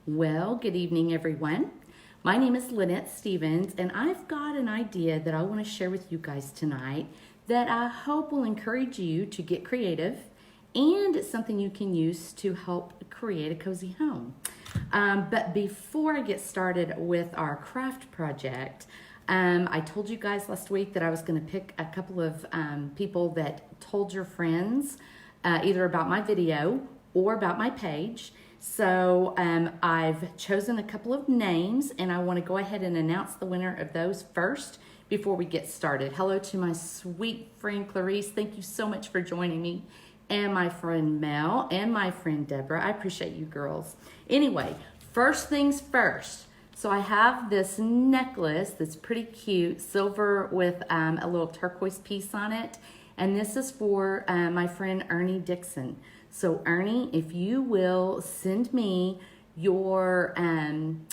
Well, good evening, everyone. My name is Lynette Stevens, and I've got an idea that I want to share with you guys tonight that I hope will encourage you to get creative, and it's something you can use to help create a cozy home. But before I get started with our craft project, I told you guys last week that I was going to pick a couple of people that told your friends either about my video or about my page. So I've chosen a couple of names, and I want to go ahead and announce the winner of those first before we get started. Hello to my sweet friend Clarice. Thank you so much for joining me. And my friend Mel and my friend Deborah. I appreciate you girls. Anyway, first things first. So I have this necklace that's pretty cute, silver with a little turquoise piece on it. And this is for my friend Ernie Dixon. So Ernie, if you will send me your, can't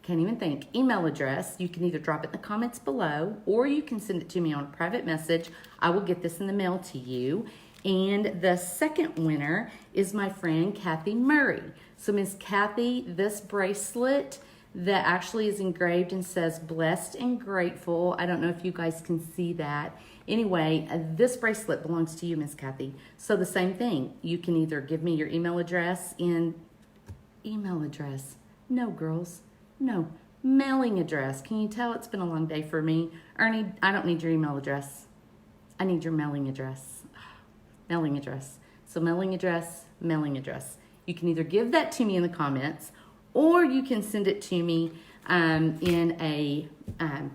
even think, email address, you can either drop it in the comments below or you can send it to me on a private message. I will get this in the mail to you. And the second winner is my friend Kathy Murray. So Miss Kathy, this bracelet that actually is engraved and says blessed and grateful. I don't know if you guys can see that. Anyway, this bracelet belongs to you, Miss Kathy. So the same thing, you can either give me your email address No, girls, no. Mailing address. Can you tell it's been a long day for me? Ernie, I don't need your email address. I need your mailing address. Mailing address. So mailing address. You can either give that to me in the comments or you can send it to me in a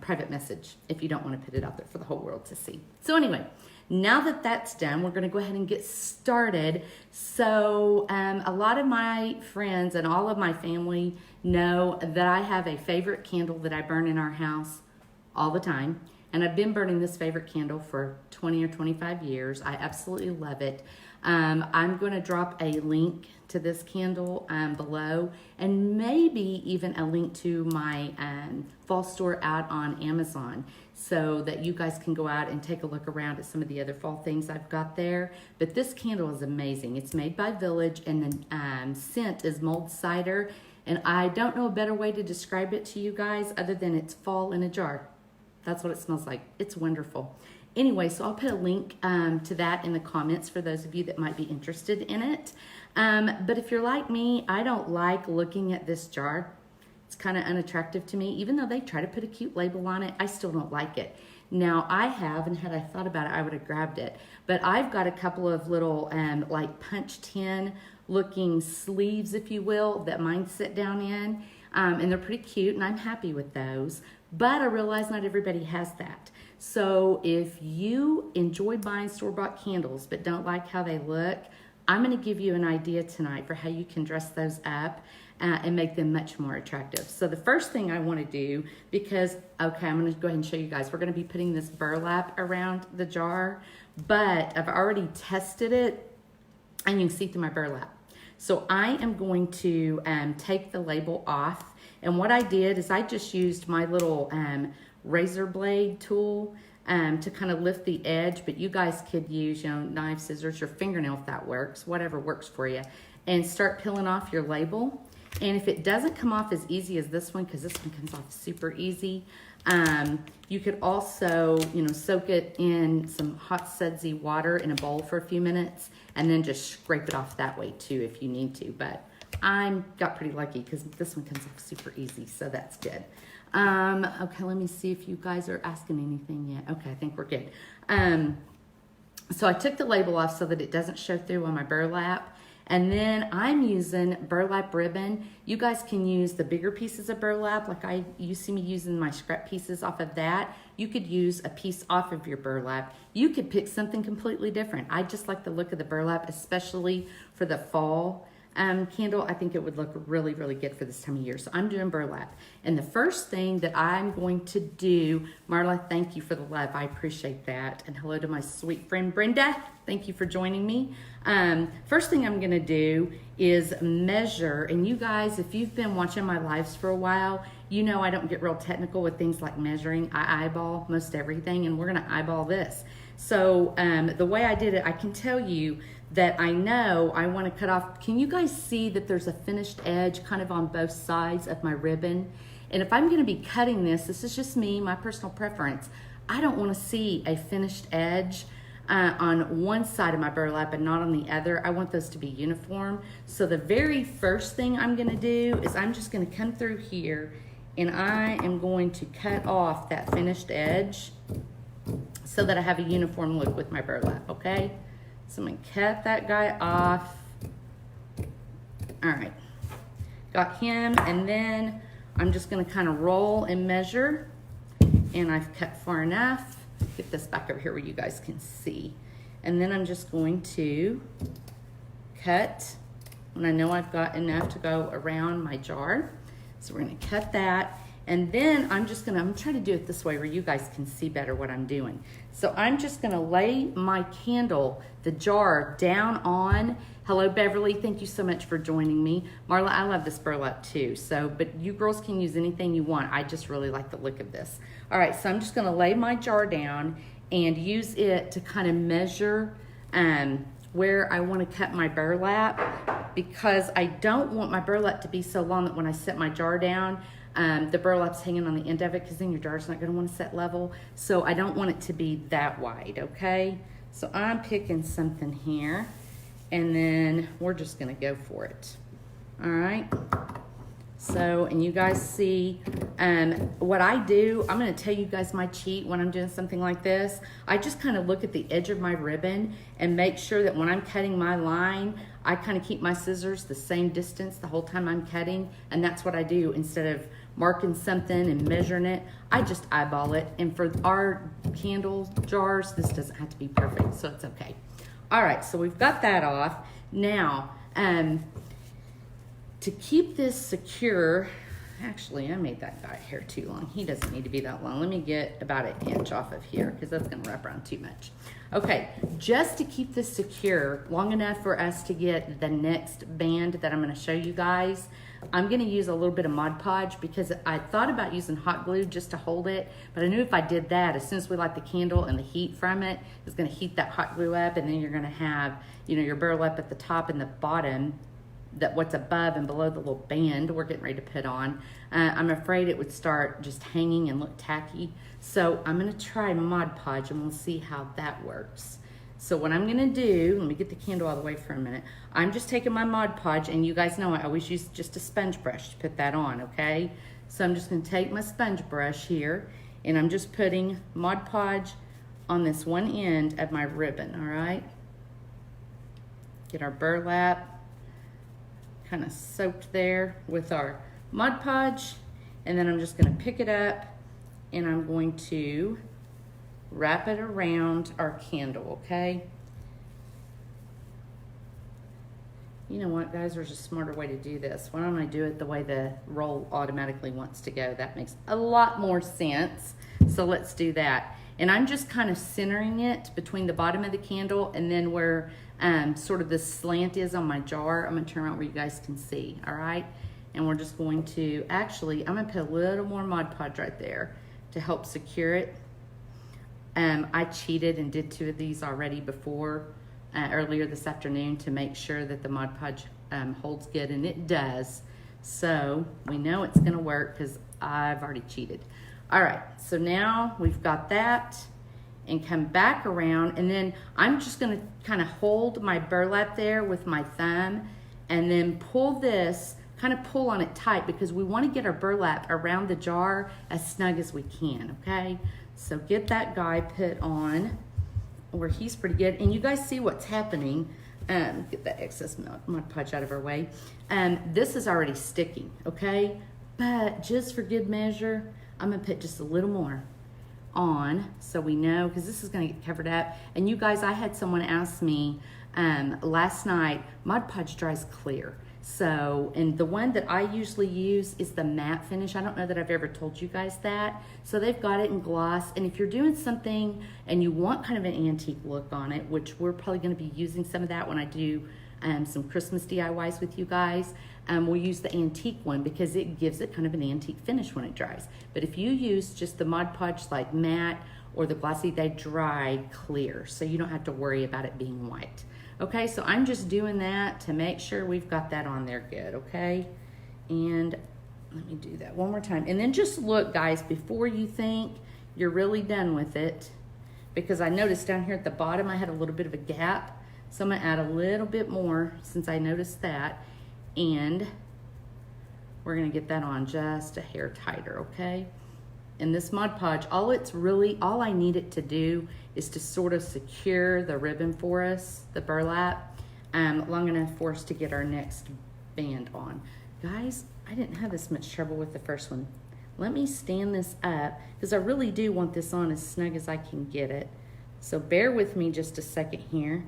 private message if you don't want to put it out there for the whole world to see. So anyway, now that that's done, we're going to go ahead and get started. So a lot of my friends and all of my family know that I have a favorite candle that I burn in our house all the time. And I've been burning this favorite candle for 20 or 25 years. I absolutely love it. I'm going to drop a link to this candle below, and maybe even a link to my fall store out on Amazon so that you guys can go out and take a look around at some of the other fall things I've got there. But this candle is amazing. It's made by Village, and the scent is mulled cider. And I don't know a better way to describe it to you guys other than it's fall in a jar. That's what it smells like. It's wonderful. Anyway, so I'll put a link to that in the comments for those of you that might be interested in it. But if you're like me, I don't like looking at this jar. It's kind of unattractive to me. Even though they try to put a cute label on it, I still don't like it. Now, I have, and had I thought about it, I would have grabbed it. But I've got a couple of little like punch tin looking sleeves, if you will, that mine sit down in. And they're pretty cute, and I'm happy with those. But I realize not everybody has that. So if you enjoy buying store-bought candles but don't like how they look, I'm going to give you an idea tonight for how you can dress those up and make them much more attractive. So the first thing I want to do, because, okay, I'm going to go ahead and show you guys. We're going to be putting this burlap around the jar, but I've already tested it, and you can see through my burlap. So I am going to take the label off. And what I did is I just used my little razor blade tool to kind of lift the edge, but you guys could use, knife, scissors, or fingernail if that works, whatever works for you, and start peeling off your label. And if it doesn't come off as easy as this one, because this one comes off super easy, you could also, soak it in some hot sudsy water in a bowl for a few minutes, and then just scrape it off that way too if you need to. But I got pretty lucky because this one comes off super easy, so that's good. Okay, let me see if you guys are asking anything yet. Okay, I think we're good. So I took the label off so that it doesn't show through on my burlap. And then I'm using burlap ribbon. You guys can use the bigger pieces of burlap, like you see me using my scrap pieces off of that. You could use a piece off of your burlap. You could pick something completely different. I just like the look of the burlap, especially for the fall candle. I think it would look really, really good for this time of year. So I'm doing burlap. And the first thing that I'm going to do, Marla, thank you for the love. I appreciate that. And hello to my sweet friend Brenda. Thank you for joining me. First thing I'm going to do is measure. And you guys, if you've been watching my lives for a while, you know I don't get real technical with things like measuring. I eyeball most everything, and we're going to eyeball this. So the way I did it, I can tell you that I know I want to cut off. Can you guys see that there's a finished edge kind of on both sides of my ribbon? And if I'm going to be cutting this is just me, my personal preference. I don't want to see a finished edge on one side of my burlap and not on the other. I want those to be uniform. So the very first thing I'm going to do is I'm just going to come through here and I am going to cut off that finished edge so that I have a uniform look with my burlap, okay? So I'm going to cut that guy off. All right, got him, and then I'm just going to kind of roll and measure, and I've cut far enough. Get this back over here where you guys can see. And then I'm just going to cut when I know I've got enough to go around my jar. So we're going to cut that. And then I'm trying to do it this way where you guys can see better what I'm doing. So I'm just going to lay my candle, the jar, down on. Hello, Beverly. Thank you so much for joining me. Marla, I love this burlap too. So, but you girls can use anything you want. I just really like the look of this. All right, so I'm just going to lay my jar down and use it to kind of measure where I want to cut my burlap, because I don't want my burlap to be so long that when I set my jar down, the burlap's hanging on the end of it, because then your jar's not going to want to set level. So I don't want it to be that wide, okay? So I'm picking something here, and then we're just going to go for it. All right? So, and you guys see what I do. I'm going to tell you guys my cheat when I'm doing something like this. I just kind of look at the edge of my ribbon and make sure that when I'm cutting my line, I kind of keep my scissors the same distance the whole time I'm cutting. And that's what I do. Instead of marking something and measuring it, I just eyeball it. And for our candle jars, this doesn't have to be perfect, so it's okay. All right, so we've got that off. Now, to keep this secure, actually, I made that guy hair too long. He doesn't need to be that long. Let me get about an inch off of here, because that's going to wrap around too much. Okay, just to keep this secure long enough for us to get the next band that I'm going to show you guys, I'm going to use a little bit of Mod Podge, because I thought about using hot glue just to hold it, but I knew if I did that, as soon as we light the candle and the heat from it is going to heat that hot glue up, and then you're going to have, you know, your burlap at the top and the bottom, that what's above and below the little band we're getting ready to put on. I'm afraid it would start just hanging and look tacky. So I'm going to try Mod Podge, and we'll see how that works. So what I'm going to do, let me get the candle out of the way for a minute. I'm just taking my Mod Podge, and you guys know I always use just a sponge brush to put that on, okay? So I'm just going to take my sponge brush here, and I'm just putting Mod Podge on this one end of my ribbon, all right? Get our burlap kind of soaked there with our Mod Podge, and then I'm just going to pick it up and I'm going to wrap it around our candle, okay? You know what, guys, there's a smarter way to do this. Why don't I do it the way the roll automatically wants to go? That makes a lot more sense. So let's do that. And I'm just kind of centering it between the bottom of the candle and then where sort of the slant is on my jar. I'm going to turn around where you guys can see, all right? And we're just going to, actually, I'm going to put a little more Mod Podge right there to help secure it. I cheated and did 2 of these already before, earlier this afternoon, to make sure that the Mod Podge holds good, and it does. So we know it's going to work because I've already cheated. All right, so now we've got that, and come back around, and then I'm just going to kind of hold my burlap there with my thumb, and then pull this, kind of pull on it tight, because we want to get our burlap around the jar as snug as we can, okay? So get that guy put on where he's pretty good, and you guys see what's happening. Get that excess Mod Podge out of our way. This is already sticking, okay? But just for good measure, I'm gonna put just a little more on, so we know, because this is going to get covered up. And you guys, I had someone ask me last night, Mod Podge dries clear. So, and the one that I usually use is the matte finish. I don't know that I've ever told you guys that. So they've got it in gloss. And if you're doing something and you want kind of an antique look on it, which we're probably going to be using some of that when I do some Christmas DIYs with you guys, we'll use the antique one because it gives it kind of an antique finish when it dries. But if you use just the Mod Podge like matte or the glossy, they dry clear, so you don't have to worry about it being white. Okay, so I'm just doing that to make sure we've got that on there good, okay? And let me do that one more time. And then just look, guys, before you think you're really done with it, because I noticed down here at the bottom I had a little bit of a gap. So I'm gonna add a little bit more since I noticed that. And we're gonna get that on just a hair tighter, okay? And this Mod Podge, all I need it to do is to sort of secure the ribbon for us, the burlap, long enough for us to get our next band on. Guys, I didn't have this much trouble with the first one. Let me stand this up because I really do want this on as snug as I can get it. So bear with me just a second here.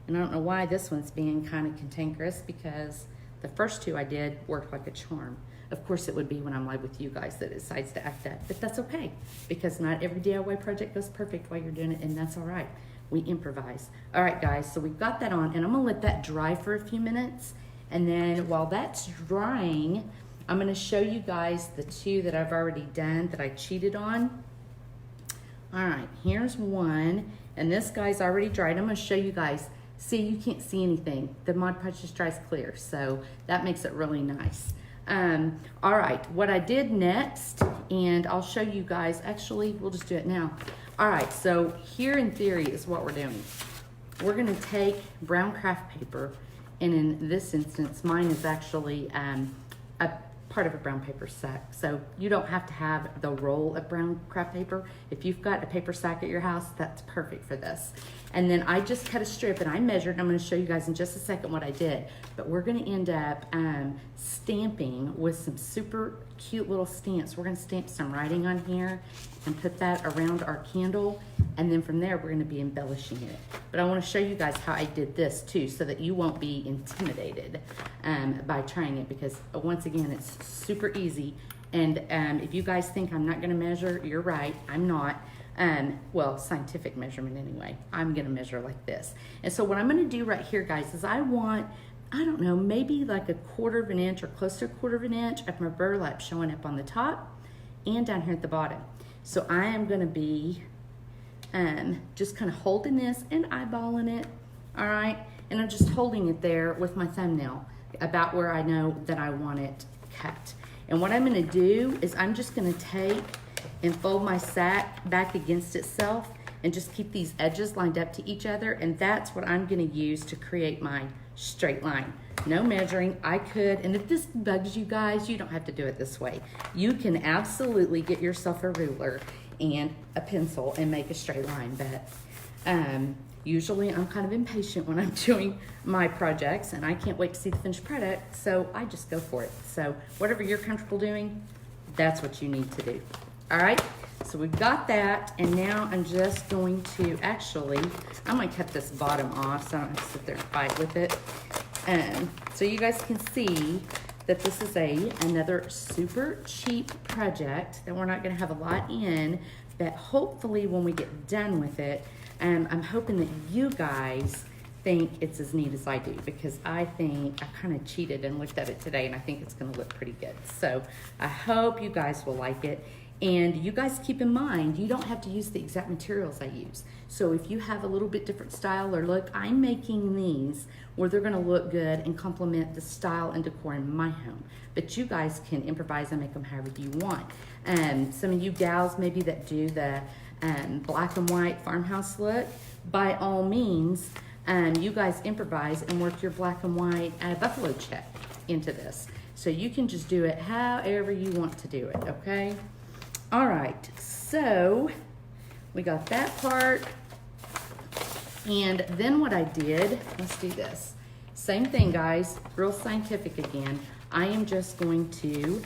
And I don't know why this one's being kind of cantankerous because the first two I did worked like a charm. Of course, it would be when I'm live with you guys that it decides to act up, but that's okay because not every DIY project goes perfect while you're doing it, and that's all right. We improvise. All right, guys, so we've got that on, and I'm gonna let that dry for a few minutes, and then while that's drying, I'm gonna show you guys the two that I've already done that I cheated on. All right, here's one, and this guy's already dried. I'm gonna show you guys. See, you can't see anything. The Mod Podge just dries clear, so that makes it really nice. All right, what I did next, and I'll show you guys, actually, we'll just do it now. All right, so here in theory is what we're doing. We're gonna take brown craft paper, and in this instance, mine is actually a part of a brown paper sack. So you don't have to have the roll of brown craft paper. If you've got a paper sack at your house, that's perfect for this. And then I just cut a strip and I measured, and I'm gonna show you guys in just a second what I did. But we're gonna end up stamping with some super cute little stamps. We're gonna stamp some writing on here and put that around our candle. And then from there, we're gonna be embellishing it. But I wanna show you guys how I did this too, so that you won't be intimidated by trying it, because once again, it's super easy. And if you guys think I'm not gonna measure, you're right, I'm not. Well, scientific measurement anyway. I'm gonna measure like this. And so what I'm gonna do right here, guys, is I want, I don't know, maybe like 1/4 of an inch or close to 1/4 of an inch of my burlap showing up on the top and down here at the bottom. So I am gonna be just kind of holding this and eyeballing it, all right? And I'm just holding it there with my thumbnail about where I know that I want it cut. And what I'm gonna do is I'm just gonna take and fold my sack back against itself and just keep these edges lined up to each other, and that's what I'm gonna use to create my straight line. No measuring. I could, and if this bugs you guys, you don't have to do it this way. You can absolutely get yourself a ruler and a pencil and make a straight line, but usually I'm kind of impatient when I'm doing my projects and I can't wait to see the finished product, so I just go for it. So whatever you're comfortable doing, that's what you need to do. All right, so we've got that, and now I'm just going to, actually, I'm gonna cut this bottom off so I don't have to sit there and fight with it. So you guys can see that this is another super cheap project that we're not gonna have a lot in, but hopefully when we get done with it, I'm hoping that you guys think it's as neat as I do, because I think I kind of cheated and looked at it today and I think it's gonna look pretty good. So I hope you guys will like it. And you guys keep in mind, you don't have to use the exact materials I use. So if you have a little bit different style or look, I'm making these where they're gonna look good and complement the style and decor in my home. But you guys can improvise and make them however you want. Some of you gals maybe that do the black and white farmhouse look, by all means, you guys improvise and work your black and white buffalo check into this. So you can just do it however you want to do it, okay? All right, so we got that part. And then what I did, let's do this. Same thing, guys, real scientific again. I am just going to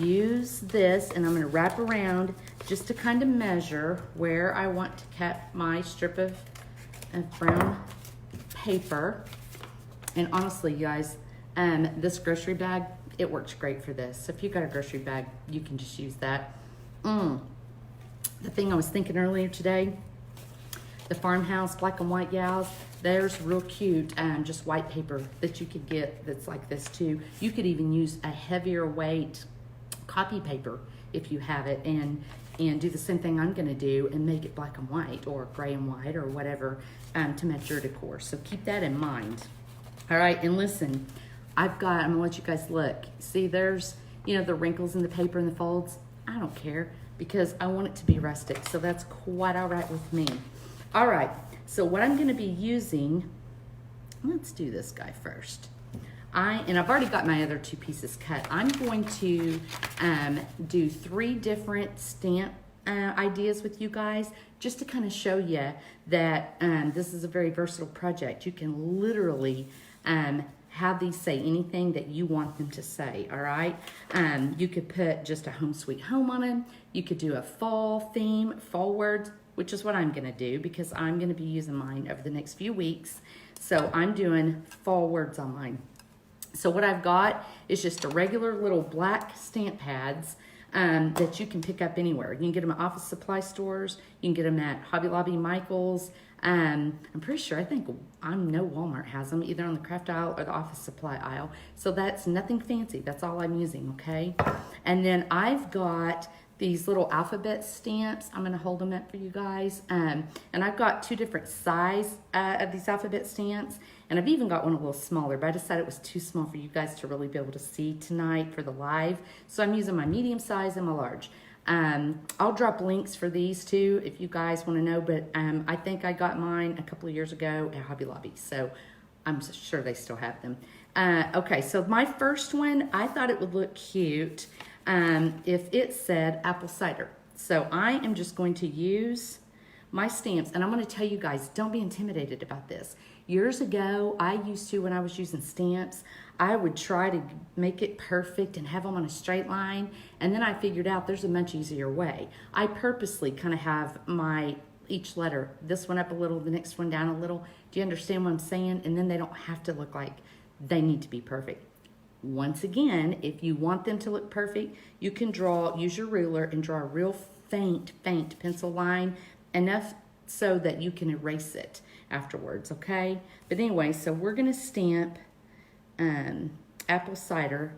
use this and I'm gonna wrap around just to kind of measure where I want to cut my strip of brown paper. And honestly, you guys, this grocery bag, it works great for this. So if you've got a grocery bag, you can just use that. The thing I was thinking earlier today, the farmhouse black and white gals, there's real cute just white paper that you could get that's like this too. You could even use a heavier weight copy paper if you have it, and do the same thing I'm going to do and make it black and white or gray and white or whatever to match your decor. So keep that in mind. All right, and listen, I'm going to let you guys look. See, there's, the wrinkles in the paper and the folds. I don't care because I want it to be rustic. So that's quite all right with me. All right, so what I'm going to be using, let's do this guy first. I've already got my other 2 pieces cut. I'm going to do 3 different stamp ideas with you guys just to kind of show you that this is a very versatile project. You can literally have these say anything that you want them to say, all right? You could put just a home sweet home on them. You could do a fall theme, fall words, which is what I'm gonna do because I'm gonna be using mine over the next few weeks. So I'm doing fall words on mine. So what I've got is just a regular little black stamp pads that you can pick up anywhere. You can get them at office supply stores. You can get them at Hobby Lobby, Michael's. I'm pretty sure, I know Walmart has them either on the craft aisle or the office supply aisle. So that's nothing fancy. That's all I'm using, okay? And then I've got these little alphabet stamps. I'm gonna hold them up for you guys. And I've got 2 different size of these alphabet stamps. And I've even got one a little smaller, but I decided it was too small for you guys to really be able to see tonight for the live. So I'm using my medium size and my large. I'll drop links for these too if you guys want to know, but I think I got mine a couple of years ago at Hobby Lobby, so I'm sure they still have them. Okay, so my first one, I thought it would look cute if it said apple cider. So I am just going to use my stamps, and I'm going to tell you guys, don't be intimidated about this. Years ago, I used to, when I was using stamps, I would try to make it perfect and have them on a straight line, and then I figured out there's a much easier way. I purposely kind of have each letter, this one up a little, the next one down a little. Do you understand what I'm saying? And then they don't have to look like they need to be perfect. Once again, if you want them to look perfect, you can use your ruler and draw a real faint pencil line, enough so that you can erase it afterwards, okay? But anyway, so we're gonna stamp apple cider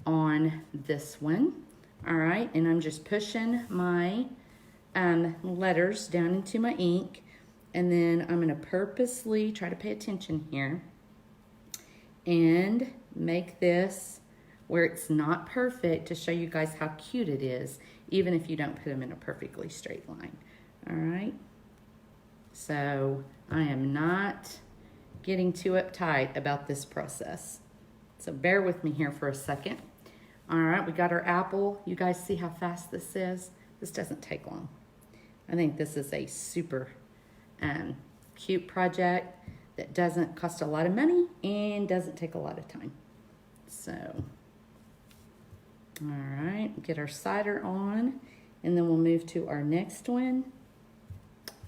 on this one, all right? And I'm just pushing my letters down into my ink, and then I'm gonna purposely try to pay attention here and make this where it's not perfect to show you guys how cute it is, even if you don't put them in a perfectly straight line, all right? So I am not getting too uptight about this process. So bear with me here for a second. All right, we got our apple. You guys see how fast this is? This doesn't take long. I think this is a super cute project that doesn't cost a lot of money and doesn't take a lot of time. So, all right, get our cider on, and then we'll move to our next one.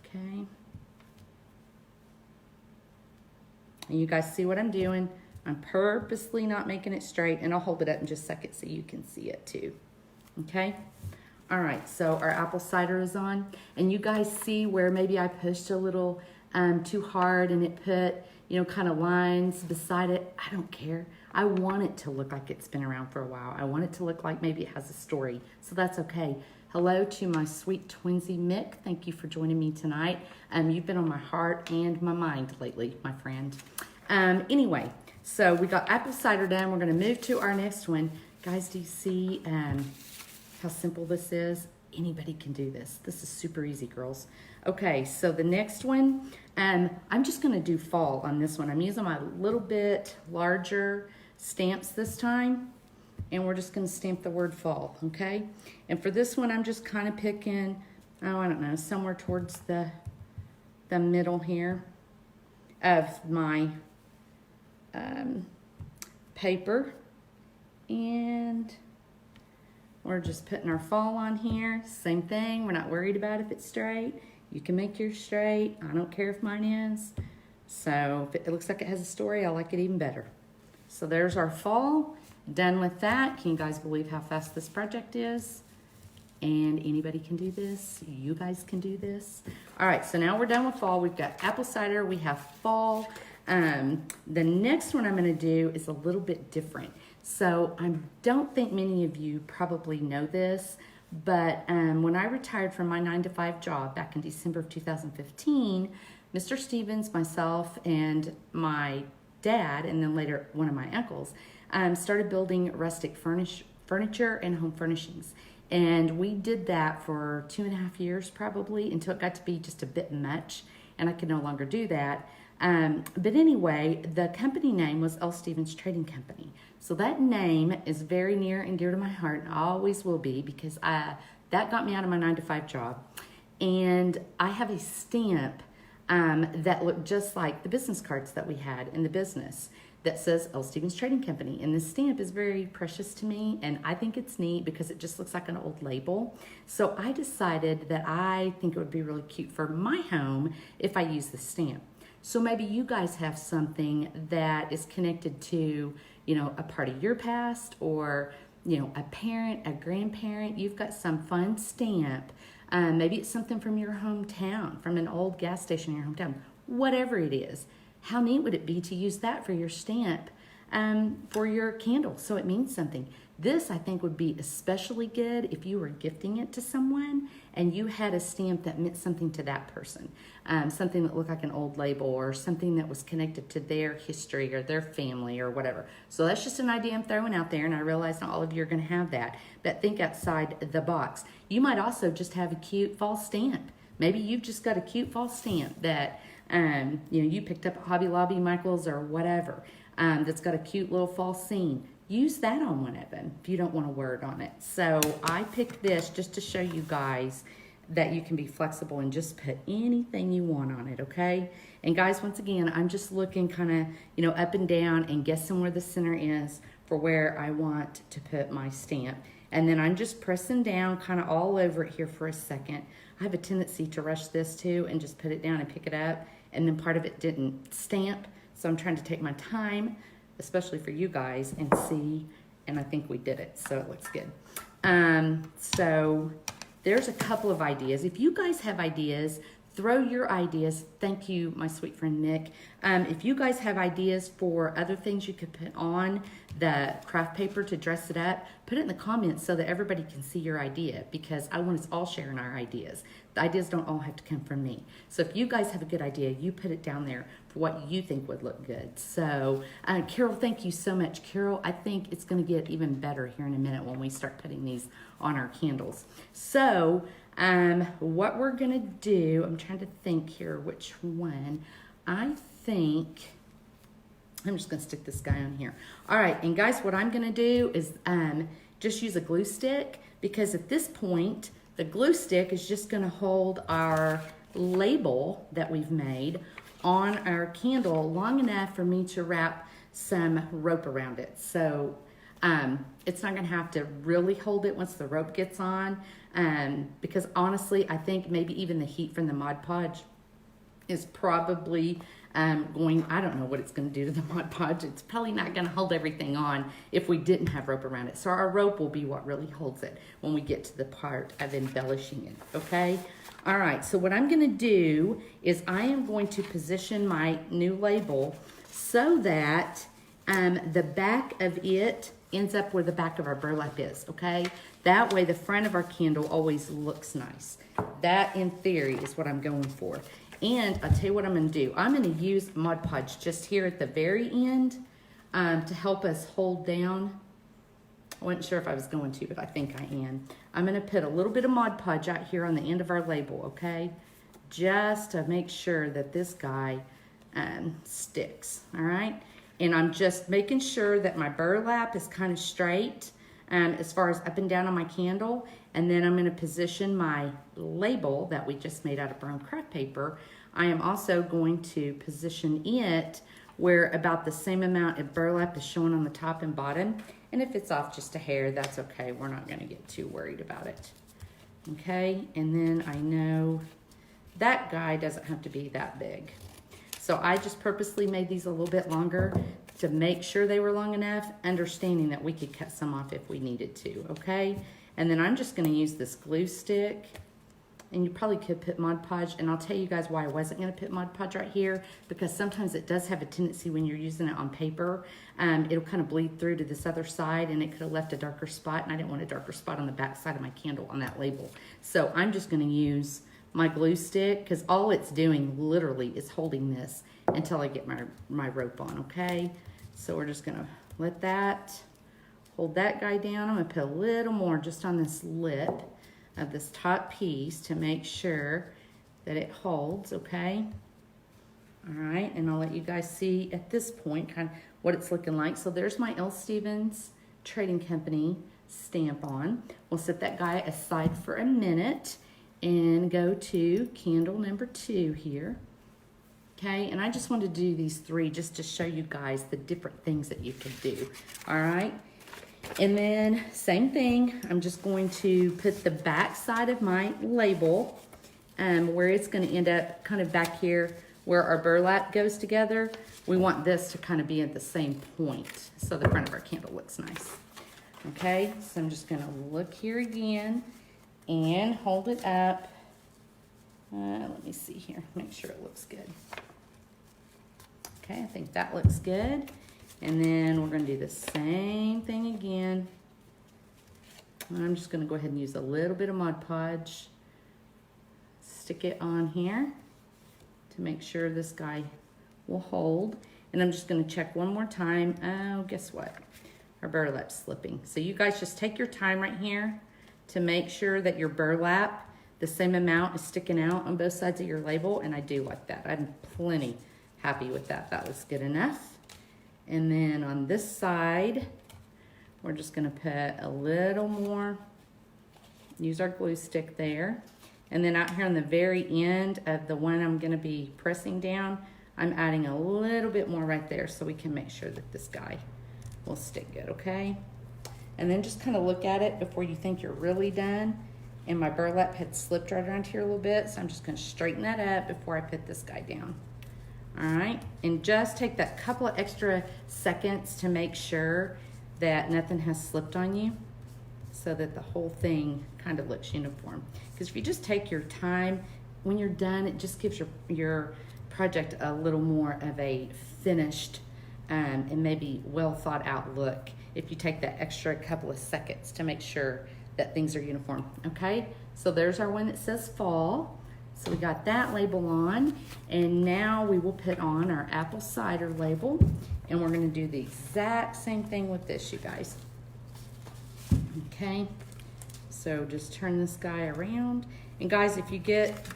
Okay. And you guys see what I'm doing? I'm purposely not making it straight, and I'll hold it up in just a second so you can see it too. Okay? All right, so our apple cider is on, and you guys see where maybe I pushed a little too hard and it put, kind of lines beside it. I don't care. I want it to look like it's been around for a while. I want it to look like maybe it has a story, so that's okay. Hello to my sweet twinsy Mick. Thank you for joining me tonight. You've been on my heart and my mind lately, my friend. Anyway, so we got apple cider done. We're going to move to our next one. Guys, do you see how simple this is? Anybody can do this. This is super easy, girls. Okay, so the next one, I'm just going to do fall on this one. I'm using my little bit larger stamps this time, and we're just going to stamp the word fall, okay? And for this one, I'm just kind of picking, I don't know, somewhere towards the middle here of my paper, and we're just putting our fall on here. Same thing, we're not worried about if it's straight. You can make yours straight. I don't care if mine is. So if it looks like it has a story, I like it even better. So there's our fall. Done with that. Can you guys believe how fast this project is? And anybody can do this. You guys can do this. All right, so now we're done with fall. We've got apple cider. We have fall. The next one I'm going to do is a little bit different. So I don't think many of you probably know this, But when I retired from my 9 to 5 job back in December of 2015, Mr. Stevens, myself, and my dad, and then later one of my uncles, started building rustic furniture and home furnishings. And we did that for 2.5 years probably until it got to be just a bit much and I could no longer do that. But anyway, the company name was L. Stevens Trading Company. So that name is very near and dear to my heart and always will be because that got me out of my 9 to 5 job. And I have a stamp that looked just like the business cards that we had in the business that says L. Stevens Trading Company. And this stamp is very precious to me, and I think it's neat because it just looks like an old label. So I decided that I think it would be really cute for my home if I use this stamp. So maybe you guys have something that is connected to, a part of your past, or, a parent, a grandparent. You've got some fun stamp. Maybe it's something from your hometown, from an old gas station in your hometown, whatever it is. How neat would it be to use that for your stamp, for your candle, so it means something? This, I think, would be especially good if you were gifting it to someone and you had a stamp that meant something to that person, something that looked like an old label or something that was connected to their history or their family or whatever. So that's just an idea I'm throwing out there, and I realize not all of you are going to have that, but think outside the box. You might also just have a cute fall stamp. Maybe you've just got a cute fall stamp that you picked up at Hobby Lobby, Michael's, or whatever, that's got a cute little fall scene. Use that on one of them if you don't want a word on it. So I picked this just to show you guys that you can be flexible and just put anything you want on it, okay? And guys, once again, I'm just looking kind of, up and down and guessing where the center is for where I want to put my stamp. And then I'm just pressing down kind of all over it here for a second. I have a tendency to rush this too and just put it down and pick it up. And then part of it didn't stamp. So I'm trying to take my time, especially for you guys, and see. And I think we did it, so it looks good. So there's a couple of ideas. If you guys have ideas, throw your ideas. Thank you, my sweet friend Nick. If you guys have ideas for other things you could put on the craft paper to dress it up, put it in the comments so that everybody can see your idea, because I want us all sharing our ideas. The ideas don't all have to come from me. So if you guys have a good idea, you put it down there for what you think would look good. So Carol, thank you so much. Carol, I think it's going to get even better here in a minute when we start putting these on our candles. So what we're going to do, I'm trying to think here which one. I think I'm just going to stick this guy on here. All right, and guys, what I'm going to do is just use a glue stick, because at this point, the glue stick is just going to hold our label that we've made on our candle long enough for me to wrap some rope around it. So it's not going to have to really hold it once the rope gets on, because honestly, I think maybe even the heat from the Mod Podge is probably I don't know what it's going to do to the Mod Podge. It's probably not going to hold everything on if we didn't have rope around it. So our rope will be what really holds it when we get to the part of embellishing it, okay? All right, so what I'm going to do is I am going to position my new label so that the back of it ends up where the back of our burlap is, okay? That way the front of our candle always looks nice. That, in theory, is what I'm going for. And I'll tell you what I'm going to do. I'm going to use Mod Podge just here at the very end to help us hold down. I wasn't sure if I was going to, but I think I am. I'm going to put a little bit of Mod Podge out here on the end of our label, okay? Just to make sure that this guy sticks, all right? And I'm just making sure that my burlap is kind of straight as far as up and down on my candle. And then I'm going to position my label that we just made out of brown craft paper. I am also going to position it where about the same amount of burlap is showing on the top and bottom. And if it's off just a hair, that's okay. We're not going to get too worried about it. Okay, and then I know that guy doesn't have to be that big. So I just purposely made these a little bit longer to make sure they were long enough, understanding that we could cut some off if we needed to, okay? And then I'm just going to use this glue stick and you probably could put Mod Podge, and I'll tell you guys why I wasn't going to put Mod Podge right here, because sometimes it does have a tendency when you're using it on paper, it'll kind of bleed through to this other side, and it could have left a darker spot, and I didn't want a darker spot on the back side of my candle on that label. So I'm just going to use my glue stick, because all it's doing literally is holding this until I get my rope on, okay? So we're just going to let that hold that guy down. I'm going to put a little more just on this lip of this top piece to make sure that it holds, okay? All right, and I'll let you guys see at this point kind of what it's looking like. So there's my L. Stevens Trading Company stamp on. We'll set that guy aside for a minute and go to candle number 2 here. Okay, and I just wanted to do these 3 just to show you guys the different things that you can do. All right, and then same thing, I'm just going to put the back side of my label where it's going to end up kind of back here where our burlap goes together. We want this to kind of be at the same point so the front of our candle looks nice. Okay, so I'm just going to look here again and hold it up. Let me see here, make sure it looks good. Okay, I think that looks good. And then we're going to do the same thing again. I'm just going to go ahead and use a little bit of Mod Podge. Stick it on here to make sure this guy will hold. And I'm just going to check one more time. Oh, guess what? Our burlap's slipping. So you guys just take your time right here to make sure that your burlap, the same amount, is sticking out on both sides of your label. And I do like that. I'm plenty happy with that. That was good enough. And then on this side, we're just going to put a little more, use our glue stick there. And then out here on the very end of the one I'm going to be pressing down, I'm adding a little bit more right there so we can make sure that this guy will stick good, okay? And then just kind of look at it before you think you're really done. And my burlap had slipped right around here a little bit, so I'm just going to straighten that up before I put this guy down. All right, and just take that couple of extra seconds to make sure that nothing has slipped on you so that the whole thing kind of looks uniform. Because if you just take your time, when you're done, it just gives your project a little more of a finished and maybe well thought out look if you take that extra couple of seconds to make sure that things are uniform, okay? So there's our one that says fall. So we got that label on, and now we will put on our apple cider label, and we're going to do the exact same thing with this, you guys. Okay, so just turn this guy around, and guys, if you get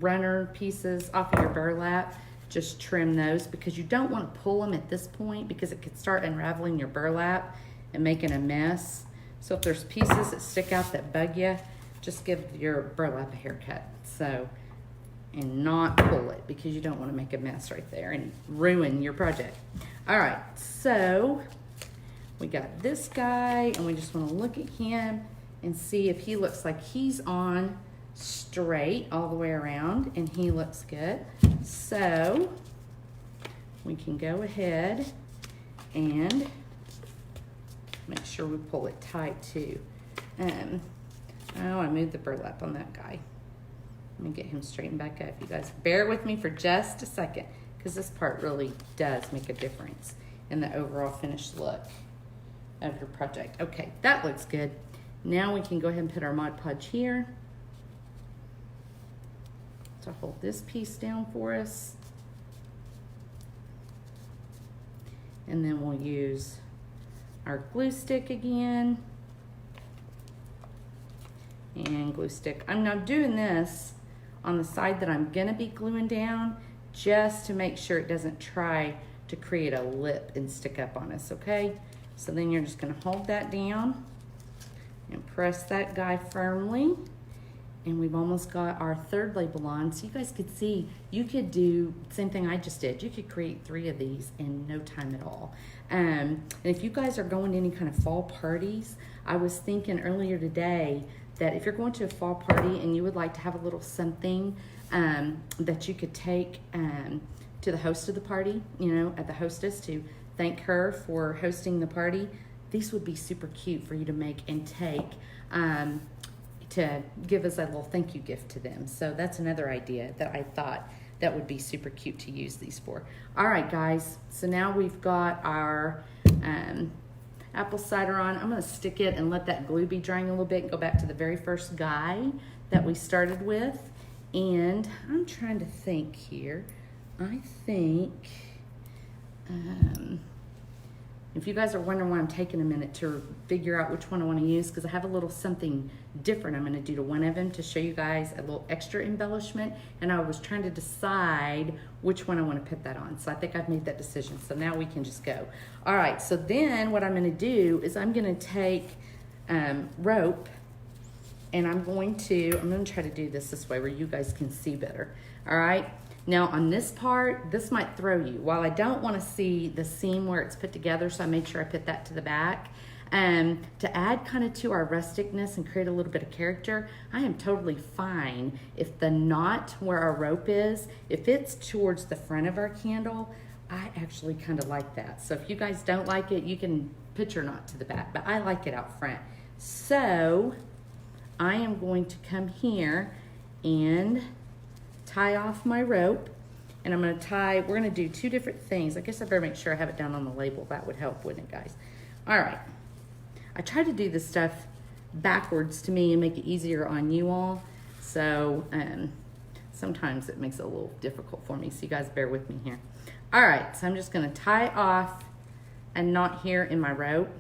runner pieces off of your burlap, just trim those, because you don't want to pull them at this point because it could start unraveling your burlap and making a mess. So if there's pieces that stick out that bug you, just give your burlap a haircut. So, and not pull it, because you don't want to make a mess right there and ruin your project. All right, so we got this guy, and we just want to look at him and see if he looks like he's on straight all the way around, and he looks good. So we can go ahead and make sure we pull it tight too. Oh, I moved the burlap on that guy. Let me get him straightened back up. You guys bear with me for just a second, because this part really does make a difference in the overall finished look of your project. Okay, that looks good. Now we can go ahead and put our Mod Podge here to hold this piece down for us. And then we'll use our glue stick again. And glue stick. I'm now doing this on the side that I'm gonna be gluing down, just to make sure it doesn't try to create a lip and stick up on us, okay? So then you're just gonna hold that down and press that guy firmly. And we've almost got our third label on. So you guys could see, you could do the same thing I just did. You could create 3 of these in no time at all. And if you guys are going to any kind of fall parties, I was thinking earlier today that if you're going to a fall party and you would like to have a little something that you could take to the host of the party, you know, at the hostess, to thank her for hosting the party, these would be super cute for you to make and take to give as a little thank you gift to them. So that's another idea that I thought that would be super cute to use these for. All right, guys, so now we've got our apple cider on. I'm gonna stick it and let that glue be drying a little bit and go back to the very first guy that we started with. And I'm trying to think here. I think, if you guys are wondering why I'm taking a minute to figure out which one I want to use, because I have a little something different I'm going to do to one of them to show you guys a little extra embellishment, and I was trying to decide which one I want to put that on. So I think I've made that decision. So now we can just go. All right, so then what I'm going to do is I'm going to take rope, and I'm going to try to do this way where you guys can see better. All right. Now on this part, this might throw you. While I don't want to see the seam where it's put together, so I made sure I put that to the back. To add kind of to our rusticness and create a little bit of character, I am totally fine if the knot where our rope is, if it's towards the front of our candle, I actually kind of like that. So if you guys don't like it, you can put your knot to the back, but I like it out front. So I am going to come here and tie off my rope, and I'm going to tie, we're going to do two different things. I guess I better make sure I have it down on the label. That would help, wouldn't it, guys? All right. I try to do this stuff backwards to me and make it easier on you all. So sometimes it makes it a little difficult for me. So you guys bear with me here. All right. So I'm just going to tie off a knot here in my rope.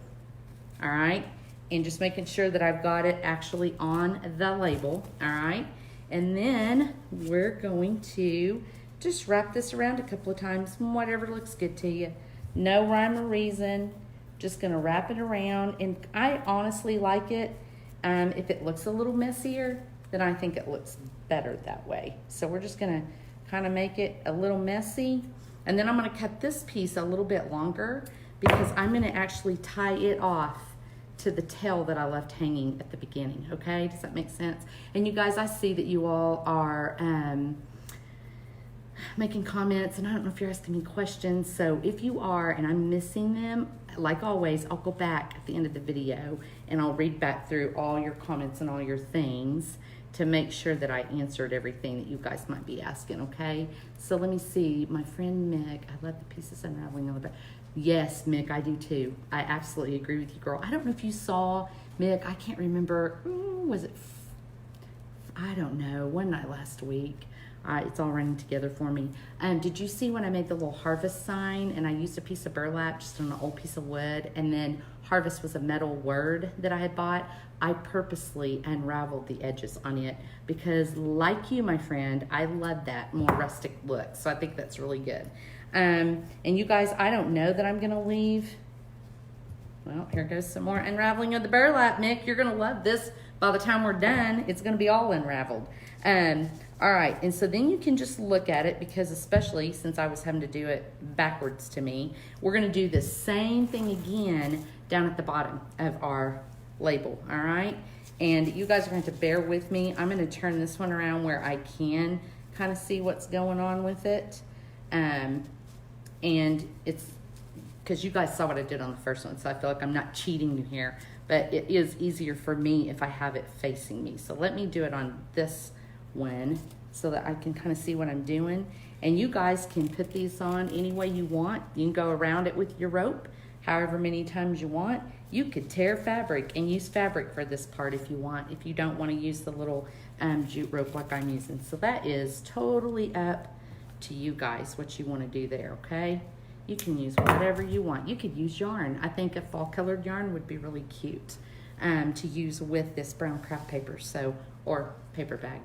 All right. And just making sure that I've got it actually on the label. All right. And then we're going to just wrap this around a couple of times, whatever looks good to you. No rhyme or reason. Just gonna wrap it around. And I honestly like it. If it looks a little messier, then I think it looks better that way. So we're just gonna kind of make it a little messy. And then I'm gonna cut this piece a little bit longer because I'm gonna actually tie it off to the tail that I left hanging at the beginning. Okay, does that make sense? And you guys, I see that you all are making comments, and I don't know if you're asking me questions. So if you are and I'm missing them, like always, I'll go back at the end of the video and I'll read back through all your comments and all your things to make sure that I answered everything that you guys might be asking. Okay, so let me see. My friend Mick, I love the pieces unraveling on the back. Yes, Mick, I do too. I absolutely agree with you, girl. I don't know if you saw, Mick, I can't remember, was it, I don't know, one night last week. It's all running together for me. Did you see when I made the little harvest sign and I used a piece of burlap just on an old piece of wood, and then harvest was a metal word that I had bought? I purposely unraveled the edges on it because, like you, my friend, I love that more rustic look. So I think that's really good. And you guys, I don't know that I'm gonna leave. Well, here goes some more unraveling of the burlap, Mick. You're gonna love this. By the time we're done, it's gonna be all unraveled. All right, and so then you can just look at it, because especially since I was having to do it backwards to me, we're gonna do the same thing again down at the bottom of our label, all right? And you guys are going to bear with me. I'm gonna turn this one around where I can kind of see what's going on with it. And it's, because you guys saw what I did on the first one, so I feel like I'm not cheating you here, but it is easier for me if I have it facing me. So let me do it on this one so that I can kind of see what I'm doing. And you guys can put these on any way you want. You can go around it with your rope however many times you want. You could tear fabric and use fabric for this part if you want, if you don't want to use the little jute rope like I'm using. So that is totally up to you guys what you want to do there, okay? You can use whatever you want. You could use yarn. I think a fall colored yarn would be really cute to use with this brown craft paper, so, or paper bag.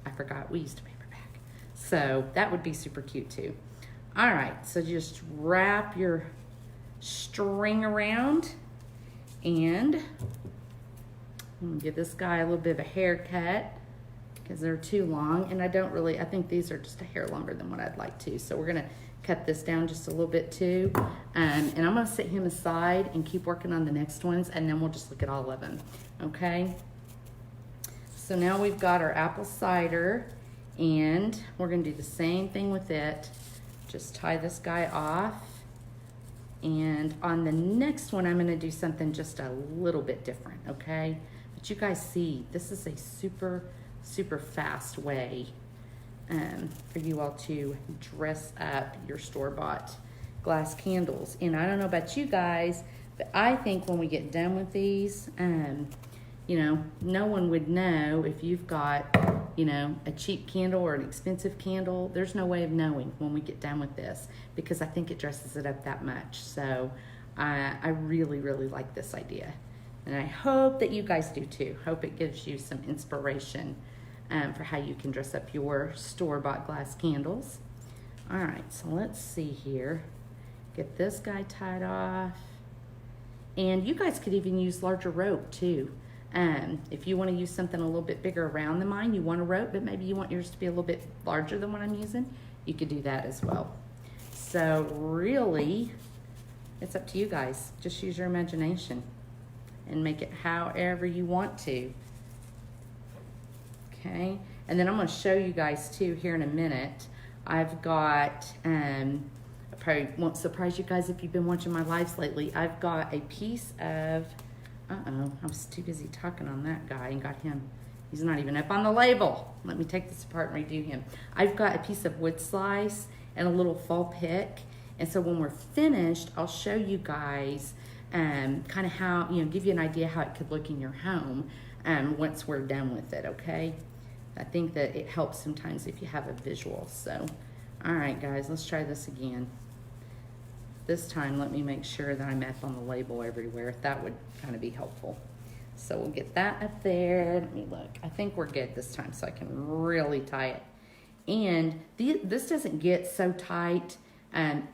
I forgot we used a paper bag. So that would be super cute too. All right, so just wrap your string around, and I'm gonna give this guy a little bit of a haircut because they're too long, and I think these are just a hair longer than what I'd like to. So we're gonna cut this down just a little bit too. And I'm gonna set him aside and keep working on the next ones, and then we'll just look at all of them, okay? So now we've got our apple cider, and we're gonna do the same thing with it. Just tie this guy off. And on the next one, I'm gonna do something just a little bit different, okay? But you guys see, this is a super, super fast way for you all to dress up your store-bought glass candles. And I don't know about you guys, but I think when we get done with these, you know, no one would know if you've got, you know, a cheap candle or an expensive candle. There's no way of knowing when we get done with this, because I think it dresses it up that much. So I really, really like this idea. And I hope that you guys do too. Hope it gives you some inspiration for how you can dress up your store-bought glass candles. All right, so let's see here. Get this guy tied off. And you guys could even use larger rope too. If you want to use something a little bit bigger around than mine, you want a rope, but maybe you want yours to be a little bit larger than what I'm using, you could do that as well. So really, it's up to you guys. Just use your imagination and make it however you want to. Okay, and then I'm going to show you guys too here in a minute. I've got, I probably won't surprise you guys if you've been watching my lives lately. I've got a piece of, I was too busy talking on that guy and got him. He's not even up on the label. Let me take this apart and redo him. I've got a piece of wood slice and a little fall pick. And so when we're finished, I'll show you guys kind of how, you know, give you an idea how it could look in your home once we're done with it, okay? I think that it helps sometimes if you have a visual. So, all right, guys, let's try this again. This time, let me make sure that I'm up on the label everywhere. That would kind of be helpful. So we'll get that up there. Let me look. I think we're good this time, so I can really tie it. And this doesn't get so tight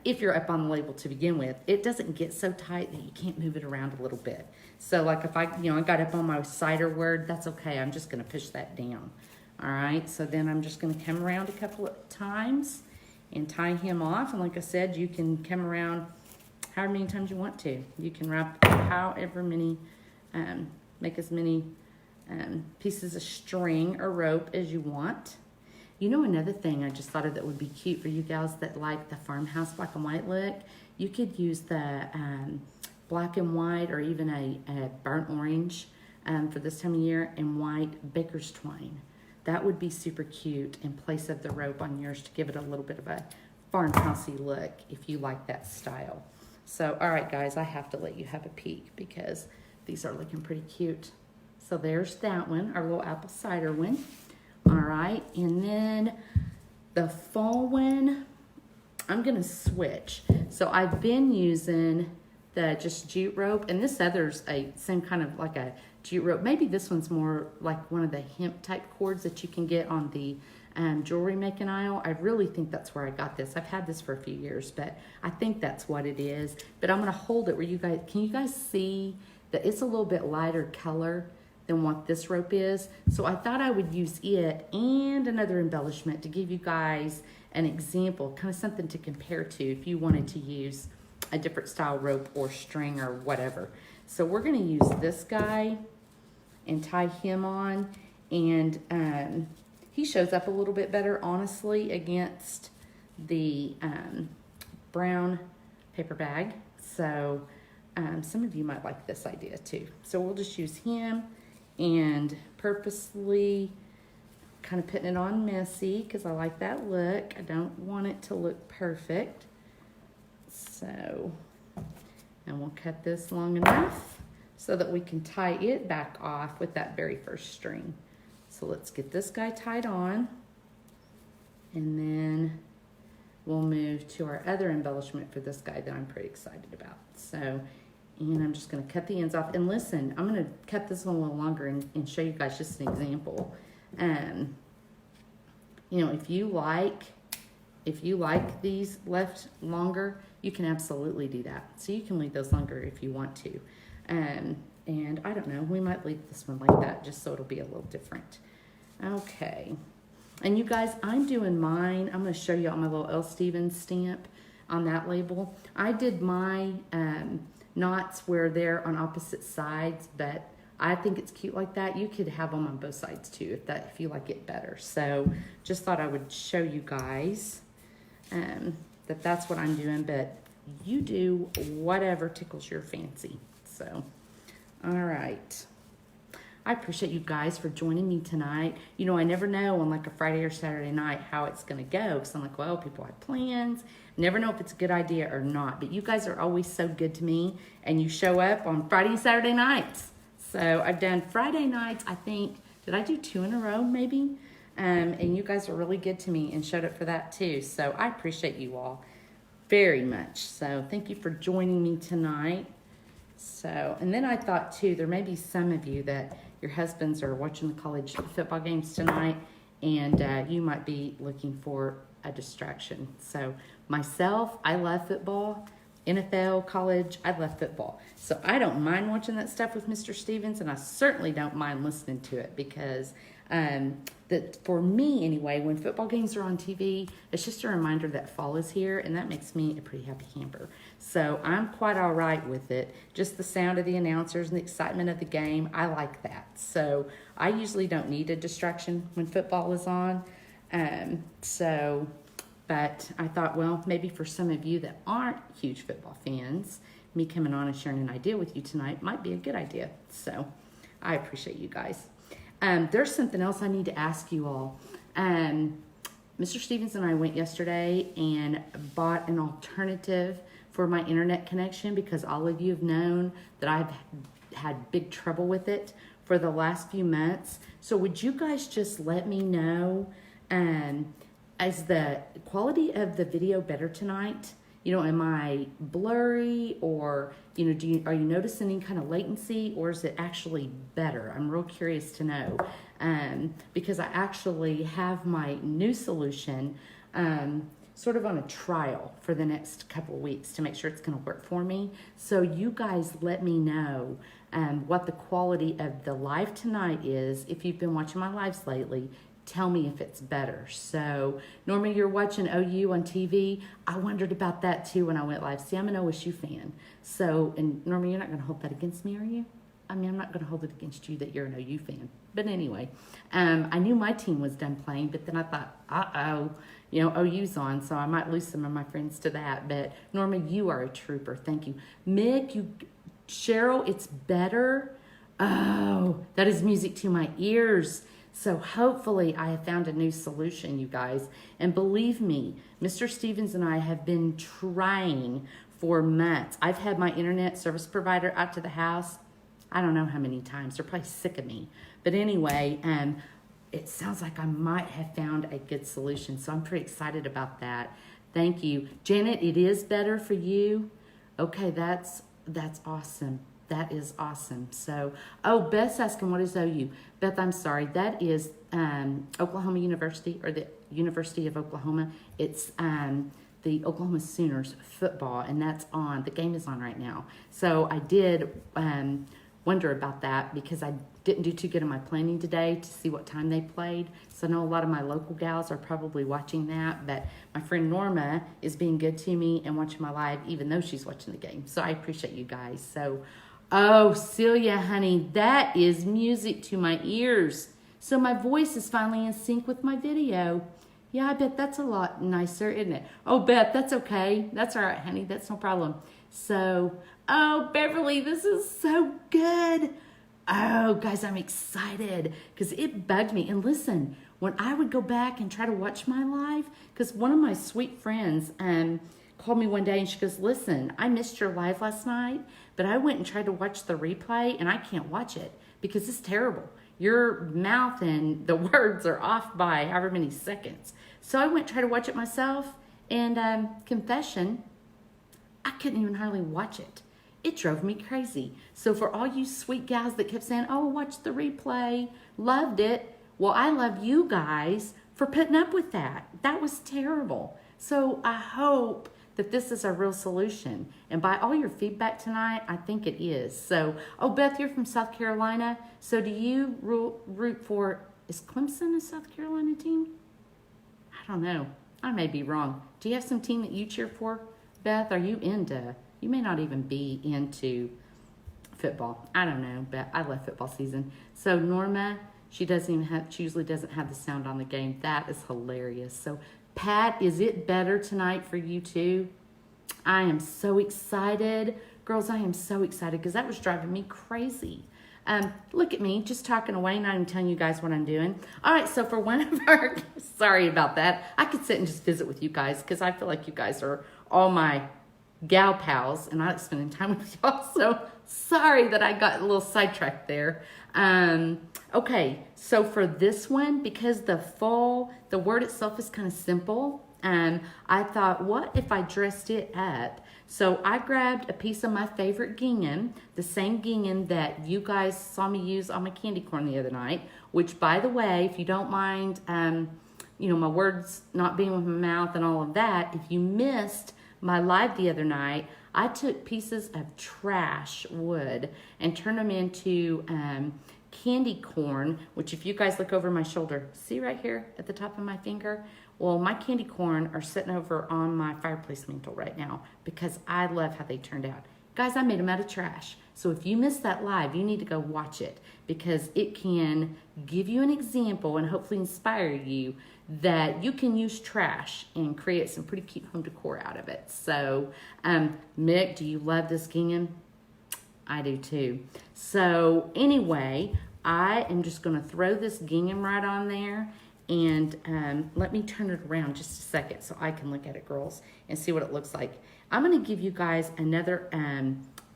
if you're up on the label to begin with. It doesn't get so tight that you can't move it around a little bit. So like if I got up on my cider word, that's okay. I'm just gonna push that down. All right, so then I'm just gonna come around a couple of times and tie him off. And like I said, you can come around however many times you want to. You can wrap however many, make as many pieces of string or rope as you want. You know, another thing I just thought of that would be cute for you gals that like the farmhouse black and white look, you could use the black and white or even a burnt orange for this time of year and white baker's twine. That would be super cute in place of the rope on yours to give it a little bit of a farmhousey look if you like that style. So, all right, guys, I have to let you have a peek because these are looking pretty cute. So there's that one, our little apple cider one. All right, and then the fall one, I'm gonna switch. So I've been using the just jute rope, and this other's a same kind of like a jute rope. Maybe this one's more like one of the hemp type cords that you can get on the jewelry making aisle. I really think that's where I got this. I've had this for a few years, but I think that's what it is. But I'm gonna hold it where you guys, can you guys see that it's a little bit lighter color than what this rope is? So I thought I would use it and another embellishment to give you guys an example, kind of something to compare to if you wanted to use a different style rope or string or whatever. So we're gonna use this guy and tie him on, and he shows up a little bit better, honestly, against the brown paper bag. So some of you might like this idea too. So we'll just use him and purposely kind of putting it on messy because I like that look. I don't want it to look perfect. So, and we'll cut this long enough so that we can tie it back off with that very first string. So let's get this guy tied on, and then we'll move to our other embellishment for this guy that I'm pretty excited about. So, and I'm just gonna cut the ends off. And listen, I'm gonna cut this one a little longer and show you guys just an example. You know, if you like these left longer, you can absolutely do that. So you can leave those longer if you want to. And I don't know, we might leave this one like that just so it'll be a little different. Okay. And you guys, I'm doing mine. I'm going to show you on my little L. Stevens stamp on that label. I did my knots where they're on opposite sides, but I think it's cute like that. You could have them on both sides too if you like it better. So just thought I would show you guys that that's what I'm doing, but you do whatever tickles your fancy. So, all right. I appreciate you guys for joining me tonight. You know, I never know on like a Friday or Saturday night how it's going to go, because I'm like, well, people have plans. Never know if it's a good idea or not. But you guys are always so good to me, and you show up on Friday and Saturday nights. So I've done Friday nights, I think, did I do 2 in a row maybe? And you guys are really good to me and showed up for that too. So I appreciate you all very much. So thank you for joining me tonight. So, and then I thought too, there may be some of you that your husbands are watching the college football games tonight, and you might be looking for a distraction. So myself, I love football. NFL, college, I love football. So I don't mind watching that stuff with Mr. Stevens, and I certainly don't mind listening to it, because that for me anyway, when football games are on TV, it's just a reminder that fall is here, and that makes me a pretty happy camper. So I'm quite all right with it. Just the sound of the announcers and the excitement of the game, I like that. So I usually don't need a distraction when football is on. But I thought, well, maybe for some of you that aren't huge football fans, me coming on and sharing an idea with you tonight might be a good idea. So I appreciate you guys. There's something else I need to ask you all. Mr. Stevens and I went yesterday and bought an alternative for my internet connection, because all of you have known that I've had big trouble with it for the last few months. So would you guys just let me know, is the quality of the video better tonight? You know, am I blurry, or, you know, are you noticing any kind of latency, or is it actually better? I'm real curious to know, because I actually have my new solution sort of on a trial for the next couple of weeks to make sure it's going to work for me. So you guys let me know what the quality of the live tonight is. If you've been watching my lives lately, tell me if it's better. So normally you're watching OU on TV. I wondered about that too when I went live. See, I'm an OSU fan. So, and normally you're not going to hold that against me, are you? I mean, I'm not going to hold it against you that you're an OU fan. But anyway, I knew my team was done playing, but then I thought, you know, OU's on, so I might lose some of my friends to that. But Norma, you are a trooper. Thank you. Mick, Cheryl, it's better. Oh, that is music to my ears. So hopefully I have found a new solution, you guys. And believe me, Mr. Stevens and I have been trying for months. I've had my internet service provider out to the house, I don't know how many times. They're probably sick of me. But anyway, it sounds like I might have found a good solution. So I'm pretty excited about that. Thank you. Janet, it is better for you? Okay, that's awesome. That is awesome. So, Beth's asking, what is OU? Beth, I'm sorry. That is Oklahoma University, or the University of Oklahoma. It's the Oklahoma Sooners football, and that's on. The game is on right now. So I did wonder about that, because I didn't do too good in my planning today to see what time they played. So I know a lot of my local gals are probably watching that, but my friend Norma is being good to me and watching my live, even though she's watching the game. So I appreciate you guys. So, Celia, honey, that is music to my ears. So my voice is finally in sync with my video. Yeah, I bet that's a lot nicer, isn't it? Oh, Beth, that's okay. That's all right, honey. That's no problem. So, Beverly, this is so good. Oh, guys, I'm excited, because it bugged me. And listen, when I would go back and try to watch my live, because one of my sweet friends called me one day and she goes, listen, I missed your live last night, but I went and tried to watch the replay and I can't watch it because it's terrible. Your mouth and the words are off by however many seconds. So I went and tried to watch it myself, and confession, I couldn't even hardly watch it. It drove me crazy. So for all you sweet gals that kept saying, watch the replay, loved it. Well, I love you guys for putting up with that. That was terrible. So I hope that this is a real solution. And by all your feedback tonight, I think it is. So, Beth, you're from South Carolina. So do you root for, is Clemson a South Carolina team? I don't know. I may be wrong. Do you have some team that you cheer for, Beth? Are you into, you may not even be into football. I don't know, but I love football season. So Norma, she usually doesn't have the sound on the game. That is hilarious. So Pat, is it better tonight for you too? I am so excited. Girls, I am so excited, because that was driving me crazy. Look at me, just talking away, not even telling you guys what I'm doing. All right, so for one of our, sorry about that. I could sit and just visit with you guys because I feel like you guys are all my gal pals and I like spending time with y'all. So sorry that I got a little sidetracked there. Okay, so for this one, because the word itself is kind of simple, I thought, what if I dressed it up? So I grabbed a piece of my favorite gingham, the same gingham that you guys saw me use on my candy corn the other night, which, by the way, if you don't mind, my words not being with my mouth and all of that, if you missed my live the other night, I took pieces of trash wood and turned them into candy corn, which if you guys look over my shoulder, see right here at the top of my finger? Well, my candy corn are sitting over on my fireplace mantle right now because I love how they turned out. Guys, I made them out of trash. So if you missed that live, you need to go watch it because it can give you an example and hopefully inspire you that you can use trash and create some pretty cute home decor out of it. So, Mick, do you love this gingham? I do too. So anyway, I am just going to throw this gingham right on there. And let me turn it around just a second so I can look at it, girls, and see what it looks like. I'm going to give you guys another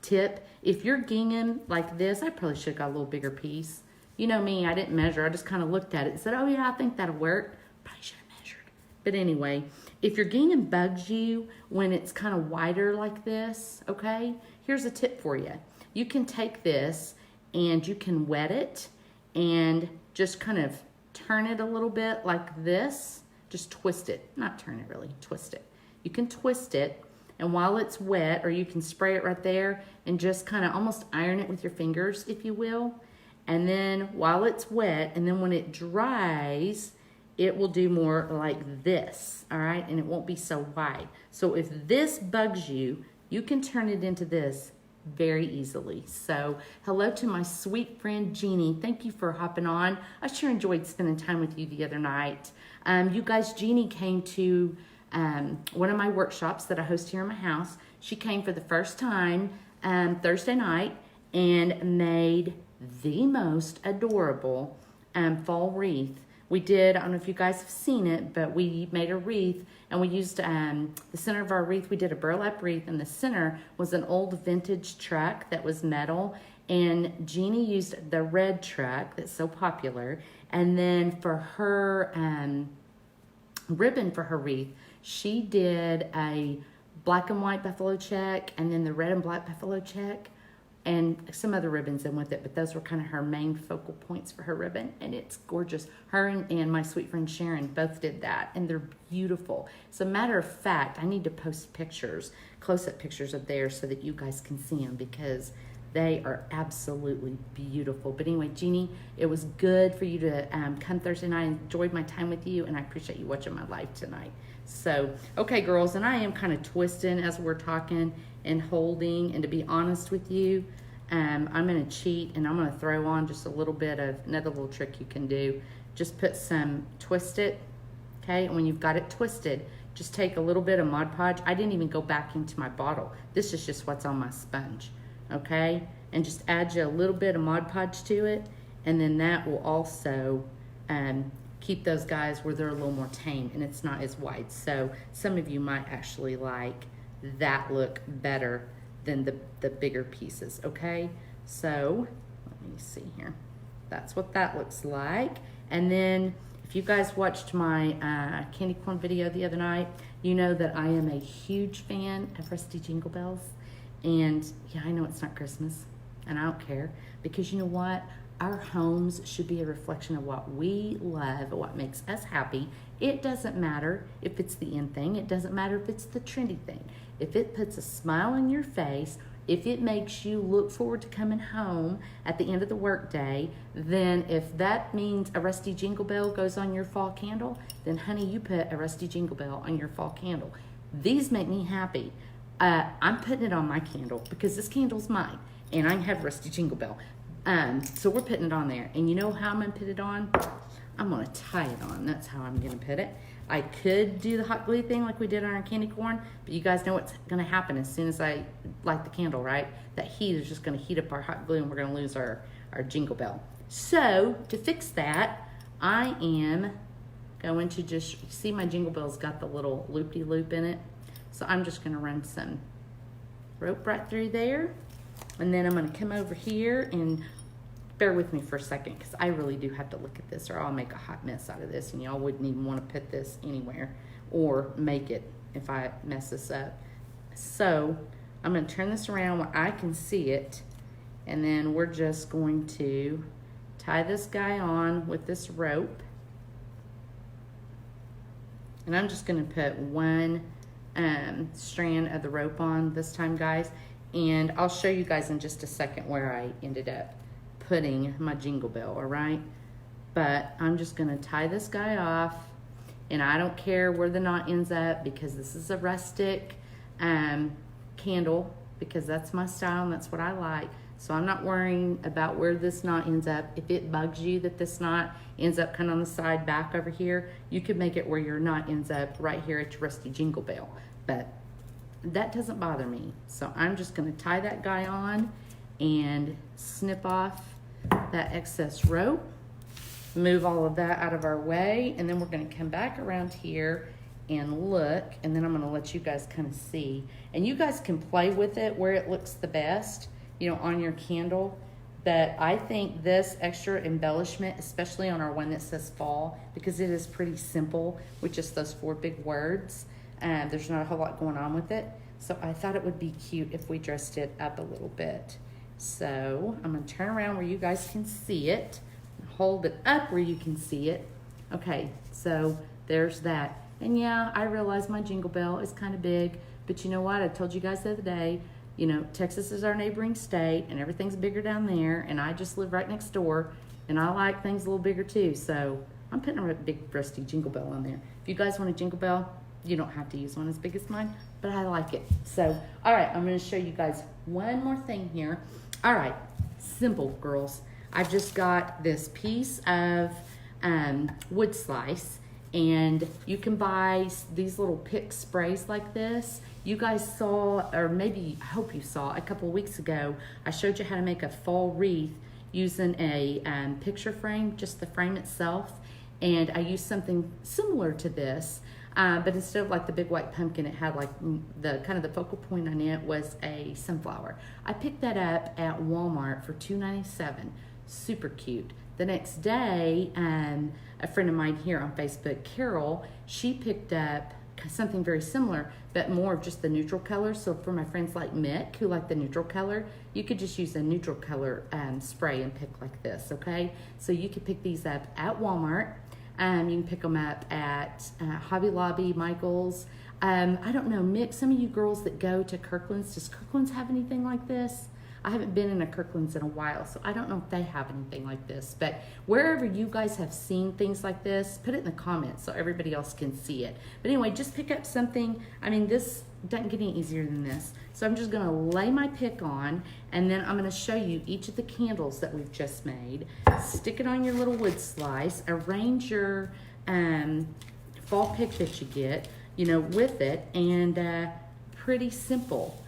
tip. If you're gingham like this, I probably should have got a little bigger piece. You know me, I didn't measure. I just kind of looked at it and said, oh, yeah, I think that'll work. Probably should have measured. But anyway, if your gingham bugs you when it's kind of wider like this, okay, here's a tip for you. You can take this and you can wet it and just kind of turn it a little bit like this. Just twist it. Not turn it really, twist it. You can twist it, and while it's wet, or you can spray it right there and just kind of almost iron it with your fingers, if you will. And then while it's wet, and then when it dries, it will do more like this, all right? And it won't be so wide. So if this bugs you, you can turn it into this very easily. So hello to my sweet friend Jeannie. Thank you for hopping on. I sure enjoyed spending time with you the other night. You guys, Jeannie came to one of my workshops that I host here in my house. She came for the first time Thursday night and made the most adorable fall wreath. We did, I don't know if you guys have seen it, but we made a wreath and we used the center of our wreath. We did a burlap wreath, and the center was an old vintage truck that was metal. And Jeannie used the red truck that's so popular. And then for her ribbon for her wreath, she did a black and white buffalo check and then the red and black buffalo check. And some other ribbons in with it, but those were kind of her main focal points for her ribbon, and it's gorgeous. Her and my sweet friend Sharon both did that, and they're beautiful. As a matter of fact, I need to post pictures, close-up pictures of theirs so that you guys can see them because they are absolutely beautiful. But anyway, Jeannie, it was good for you to come Thursday night. I enjoyed my time with you, and I appreciate you watching my live tonight. So, okay, girls, and I am kind of twisting as we're talking and holding, and to be honest with you, I'm going to cheat, and I'm going to throw on just a little bit of another little trick you can do. Just put some, twist it, okay, and when you've got it twisted, just take a little bit of Mod Podge. I didn't even go back into my bottle. This is just what's on my sponge, okay, and just add you a little bit of Mod Podge to it, and then that will also keep those guys where they're a little more tame and it's not as wide. So some of you might actually like that look better than the bigger pieces, okay? So let me see here. That's what that looks like. And then if you guys watched my candy corn video the other night, you know that I am a huge fan of Rusty Jingle Bells. And yeah, I know it's not Christmas, and I don't care, because you know what? Our homes should be a reflection of what we love, what makes us happy. It doesn't matter if it's the in thing. It doesn't matter if it's the trendy thing. If it puts a smile on your face, if it makes you look forward to coming home at the end of the workday, then if that means a Rusty Jingle Bell goes on your fall candle, then honey, you put a Rusty Jingle Bell on your fall candle. These make me happy. I'm putting it on my candle because this candle's mine, and I have Rusty Jingle Bell. So we're putting it on there. And you know how I'm going to put it on? I'm going to tie it on. That's how I'm going to put it. I could do the hot glue thing like we did on our candy corn, but you guys know what's gonna happen as soon as I light the candle, right? That heat is just gonna heat up our hot glue and we're gonna lose our jingle bell. So to fix that, I am going to just, see my jingle bell's got the little loop-de-loop in it. So I'm just gonna run some rope right through there. And then I'm gonna come over here and bear with me for a second because I really do have to look at this or I'll make a hot mess out of this and y'all wouldn't even want to put this anywhere or make it if I mess this up. So I'm going to turn this around where I can see it, and then we're just going to tie this guy on with this rope, and I'm just going to put one strand of the rope on this time, guys, and I'll show you guys in just a second where I ended up putting my jingle bell, all right? But I'm just gonna tie this guy off, and I don't care where the knot ends up because this is a rustic candle, because that's my style and that's what I like. So I'm not worrying about where this knot ends up. If it bugs you that this knot ends up kind of on the side back over here, you could make it where your knot ends up right here at your rusty jingle bell. But that doesn't bother me. So I'm just gonna tie that guy on and snip off that excess rope, move all of that out of our way, and then we're going to come back around here and look, and then I'm going to let you guys kind of see, and you guys can play with it where it looks the best, you know, on your candle. But I think this extra embellishment, especially on our one that says fall, because it is pretty simple with just those 4 big words, and there's not a whole lot going on with it, so I thought it would be cute if we dressed it up a little bit. So I'm going to turn around where you guys can see it, hold it up where you can see it. Okay, so there's that. And yeah, I realize my jingle bell is kind of big, but you know what? I told you guys the other day, you know, Texas is our neighboring state and everything's bigger down there, and I just live right next door and I like things a little bigger too. So I'm putting a big rusty jingle bell on there. If you guys want a jingle bell, you don't have to use one as big as mine, but I like it. So, all right, I'm going to show you guys one more thing here. All right, simple, girls. I've just got this piece of wood slice, and you can buy these little pick sprays like this. You guys saw, or maybe I hope you saw, a couple of weeks ago, I showed you how to make a fall wreath using a picture frame, just the frame itself, and I used something similar to this. But instead of like the big white pumpkin, it had like the kind of the focal point on it was a sunflower. I picked that up at Walmart for $2.97. Super cute. The next day, a friend of mine here on Facebook, Carol, she picked up something very similar, but more of just the neutral color. So for my friends like Mick, who like the neutral color, you could just use a neutral color spray and pick like this, okay? So you could pick these up at Walmart. You can pick them up at Hobby Lobby, Michael's. I don't know, Mick, some of you girls that go to Kirkland's, does Kirkland's have anything like this? I haven't been in a Kirkland's in a while, so I don't know if they have anything like this. But wherever you guys have seen things like this, put it in the comments so everybody else can see it. But anyway, just pick up something. I mean, this doesn't get any easier than this. So I'm just gonna lay my pick on, and then I'm gonna show you each of the candles that we've just made. Stick it on your little wood slice, arrange your fall pick that you get, you know, with it, and pretty simple.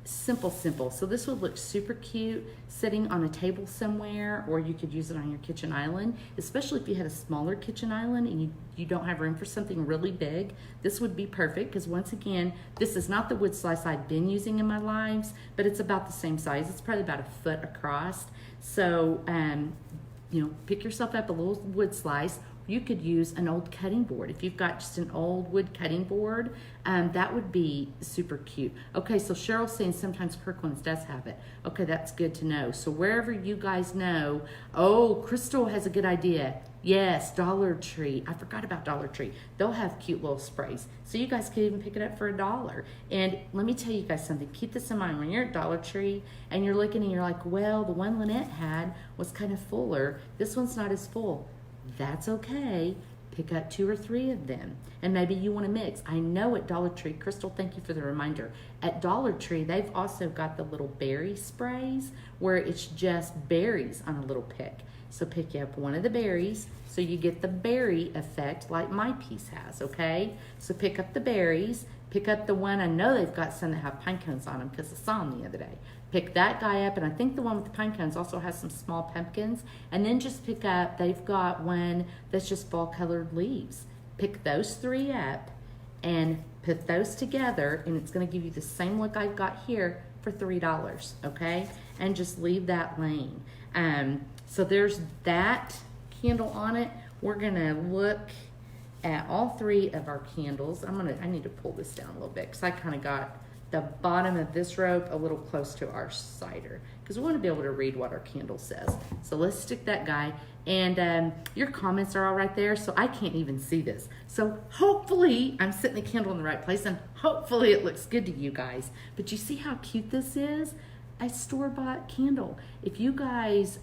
Simple. So this would look super cute sitting on a table somewhere, or you could use it on your kitchen island, especially if you had a smaller kitchen island and you don't have room for something really big. This would be perfect because, once again, this is not the wood slice I've been using in my lives, but it's about the same size. It's probably about 1 foot across. So, you know, pick yourself up a little wood slice. You could use an old cutting board. If you've got just an old wood cutting board, that would be super cute. Okay, so Cheryl's saying sometimes Kirkland's does have it. Okay, that's good to know. So wherever you guys know, oh, Crystal has a good idea. Yes, Dollar Tree. I forgot about Dollar Tree. They'll have cute little sprays. So you guys could even pick it up for $1. And let me tell you guys something. Keep this in mind. When you're at Dollar Tree and you're looking and you're like, well, the one Lynette had was kind of fuller. This one's not as full. That's okay. pick up 2 or 3 of them, and maybe you want to mix. I know at Dollar Tree, Crystal, thank you for the reminder. At Dollar Tree, they've also got the little berry sprays where it's just berries on a little pick. So pick up one of the berries so you get the berry effect like my piece has, okay? So pick up the berries, pick up the one, I know they've got some that have pine cones on them because I saw them the other day. Pick that guy up, and I think the one with the pine cones also has some small pumpkins. And then just pick up, they've got one that's just fall colored leaves. Pick those 3 up and put those together, and it's gonna give you the same look I've got here for $3, okay? And just leave that laying. So there's that candle on it. We're gonna look at all 3 of our candles. I need to pull this down a little bit because I kind of got the bottom of this rope a little close to our cider because we want to be able to read what our candle says. So let's stick that guy. And your comments are all right there, so I can't even see this. So hopefully I'm setting the candle in the right place, and hopefully it looks good to you guys. But you see how cute this is? A store-bought candle. If you guys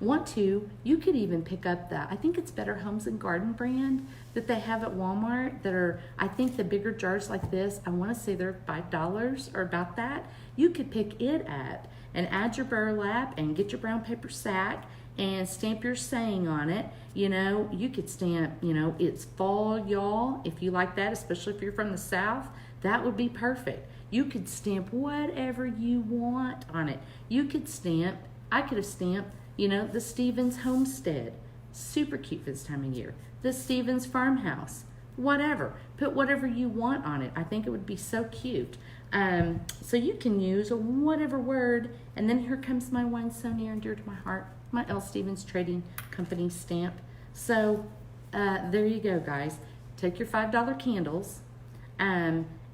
want to, you could even pick up the, I think it's Better Homes and Garden brand that they have at Walmart that are, I think the bigger jars like this, I want to say they're $5 or about that. You could pick it up and add your burlap and get your brown paper sack and stamp your saying on it. You know, you could stamp, you know, it's fall, y'all. If you like that, especially if you're from the South, that would be perfect. You could stamp whatever you want on it. You could stamp, I could have stamped, you know, the Stevens homestead. Super cute for this time of year. The Stevens farmhouse. Whatever. Put whatever you want on it. I think it would be so cute. So you can use whatever word. And then here comes my one so near and dear to my heart. My L. Stevens Trading Company stamp. So there you go, guys. Take your $5 candles.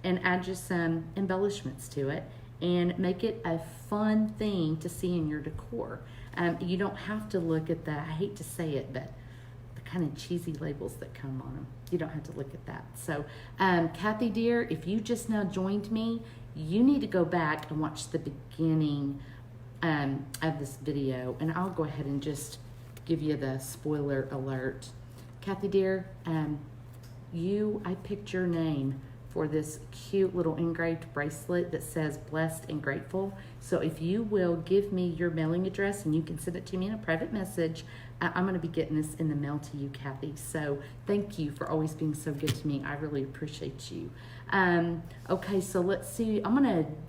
And add just some embellishments to it and make it a fun thing to see in your decor. You don't have to look at the, I hate to say it, but the kind of cheesy labels that come on them. You don't have to look at that. So, Kathy dear, if you just now joined me, you need to go back and watch the beginning of this video, and I'll go ahead and just give you the spoiler alert. Kathy dear, I picked your name for this cute little engraved bracelet that says blessed and grateful. So if you will give me your mailing address and you can send it to me in a private message, I'm gonna be getting this in the mail to you, Kathy. So thank you for always being so good to me. I really appreciate you. Okay, so let's see.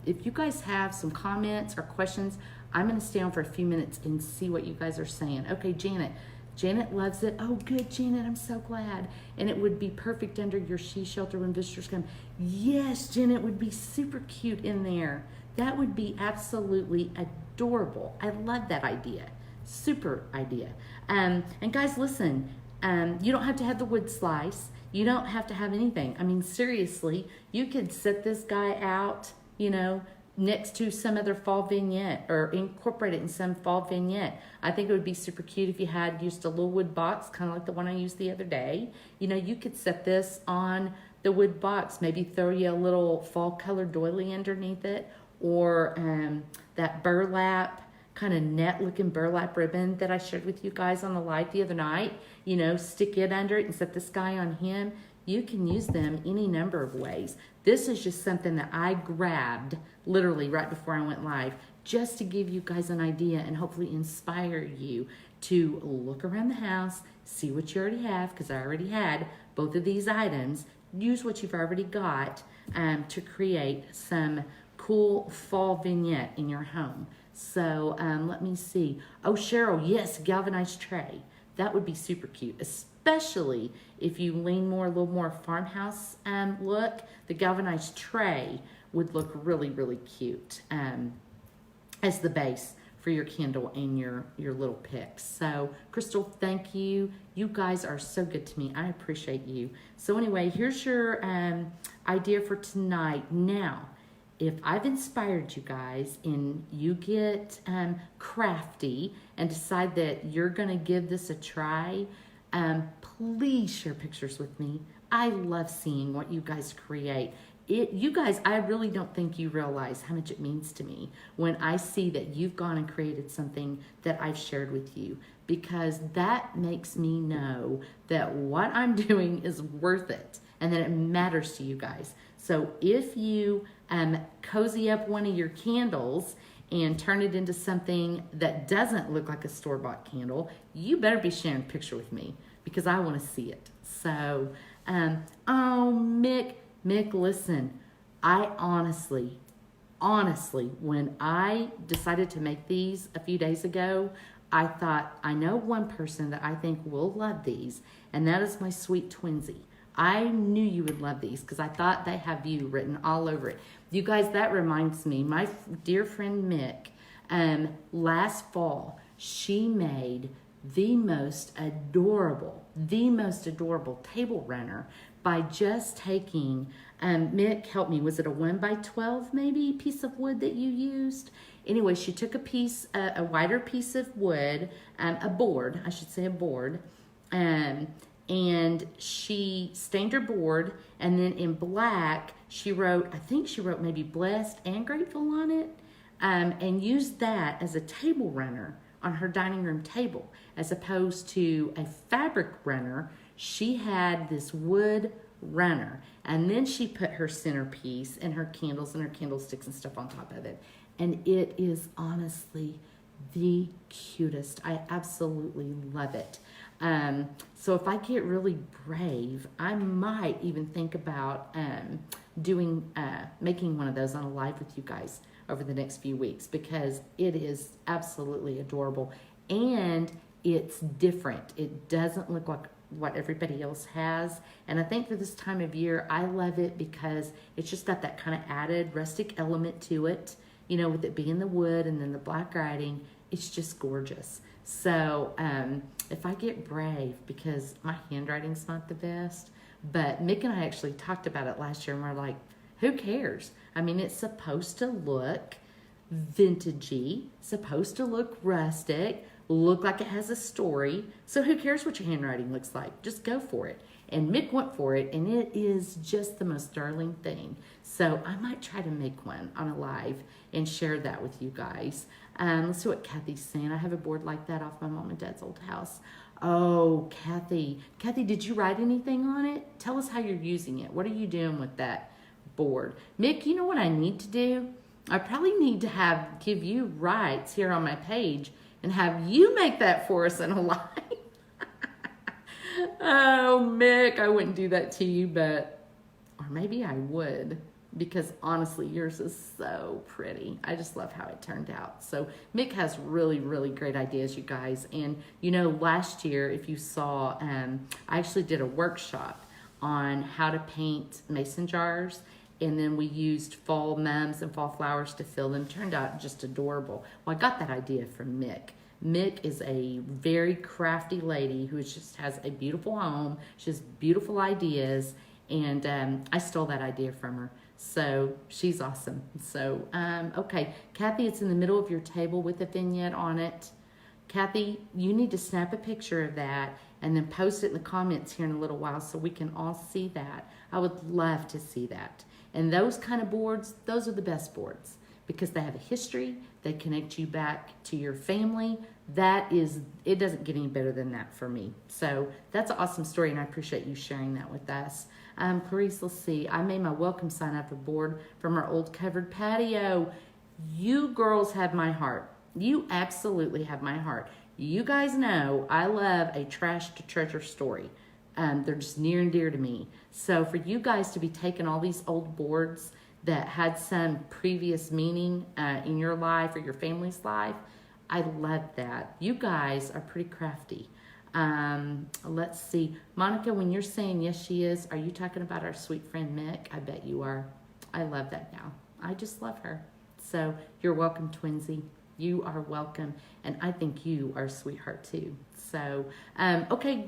If you guys have some comments or questions, I'm gonna stay on for a few minutes and see what you guys are saying. Okay, Janet. Janet loves it. Oh, good, Janet. I'm so glad. And it would be perfect under your she shelter when visitors come. Yes, Janet, would be super cute in there. That would be absolutely adorable. I love that idea. Super idea. And guys, listen, you don't have to have the wood slice. You don't have to have anything. I mean, seriously, you could set this guy out, you know, next to some other fall vignette or incorporate it in some fall vignette. I think it would be super cute if you had used a little wood box, kind of like the one I used the other day. You know, you could set this on the wood box, maybe throw you a little fall colored doily underneath it, or that burlap, kind of net looking burlap ribbon that I shared with you guys on the live the other night. You know, stick it under it and set this guy on him. You can use them any number of ways. This is just something that I grabbed literally right before I went live just to give you guys an idea and hopefully inspire you to look around the house, see what you already have, because I already had both of these items. Use what you've already got to create some cool fall vignette in your home. So let me see. Oh, Cheryl, yes, galvanized tray. That would be super cute, especially if you lean more, a little more farmhouse look. The galvanized tray would look really, really cute as the base for your candle and your little picks. So, Crystal, thank you. You guys are so good to me. I appreciate you. So anyway, here's your idea for tonight. Now, if I've inspired you guys and you get crafty and decide that you're gonna give this a try, please share pictures with me. I love seeing what you guys create. you guys, I really don't think you realize how much it means to me when I see that you've gone and created something that I've shared with you, because that makes me know that what I'm doing is worth it and that it matters to you guys. So if you cozy up one of your candles and turn it into something that doesn't look like a store-bought candle, you better be sharing a picture with me because I want to see it. So, oh, Mick, listen, I honestly, when I decided to make these a few days ago, I thought, I know one person that I think will love these, and that is my sweet twinsy. I knew you would love these because I thought they have you written all over it. You guys, that reminds me, my dear friend Mick, last fall, she made the most adorable table runner by just taking, Mick, help me, was it a 1x12 maybe piece of wood that you used? Anyway, she took a wider piece of wood, a board, and she stained her board, and then in black, I think she wrote maybe blessed and grateful on it, and used that as a table runner on her dining room table. As opposed to a fabric runner, she had this wood runner, and then she put her centerpiece and her candles and her candlesticks and stuff on top of it. And it is honestly the cutest. I absolutely love it. So if I get really brave, I might even think about making one of those on a live with you guys over the next few weeks, because it is absolutely adorable and it's different. It doesn't look like what everybody else has. And I think for this time of year, I love it because it's just got that kind of added rustic element to it, you know, with it being the wood and then the black writing. It's just gorgeous. So if I get brave, because my handwriting's not the best, but Mick and I actually talked about it last year, and we're like, who cares? I mean, it's supposed to look vintagey, supposed to look rustic, look like it has a story. So who cares what your handwriting looks like? Just go for it. And Mick went for it, and it is just the most darling thing. So I might try to make one on a live and share that with you guys. Let's see what Kathy's saying. I have a board like that off my mom and dad's old house. Oh, Kathy, did you write anything on it? Tell us how you're using it. What are you doing with that board? Mick, you know what I need to do? I probably need to give you rights here on my page and have you make that for us in a live. Oh, Mick, I wouldn't do that to you, or maybe I would, because honestly, yours is so pretty. I just love how it turned out. So Mick has really, really great ideas, you guys. And you know, last year, if you saw, I actually did a workshop on how to paint mason jars, and then we used fall mums and fall flowers to fill them. Turned out just adorable. Well, I got that idea from Mick. Mick is a very crafty lady who just has a beautiful home. She has beautiful ideas, and I stole that idea from her. So she's awesome. So, okay, Kathy, it's in the middle of your table with a vignette on it. Kathy, you need to snap a picture of that and then post it in the comments here in a little while so we can all see that. I would love to see that. And those kind of boards, those are the best boards because they have a history. They connect you back to your family. It doesn't get any better than that for me. So that's an awesome story, and I appreciate you sharing that with us. Clarice, let's see. I made my welcome sign up a board from our old covered patio. You girls have my heart. You absolutely have my heart. You guys know I love a trash to treasure story. They're just near and dear to me. So for you guys to be taking all these old boards that had some previous meaning in your life or your family's life, I love that. You guys are pretty crafty. Let's see. Monica, when you're saying yes, she is, are you talking about our sweet friend Mick? I bet you are. I love that now. I just love her. So you're welcome, Twinsy. You are welcome. And I think you are a sweetheart too. So, okay,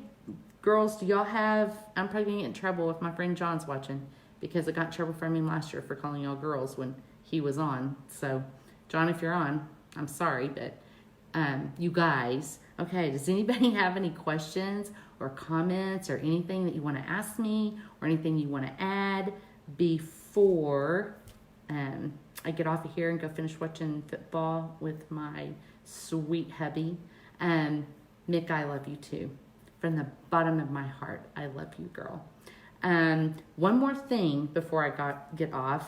girls, do y'all have, I'm probably going to get in trouble if my friend John's watching because I got in trouble from him last year for calling y'all girls when he was on. So, John, if you're on, I'm sorry, but you guys, okay, does anybody have any questions or comments or anything that you want to ask me or anything you want to add before before I get off of here and go finish watching football with my sweet hubby. Mick, I love you too. From the bottom of my heart, I love you, girl. One more thing before I get off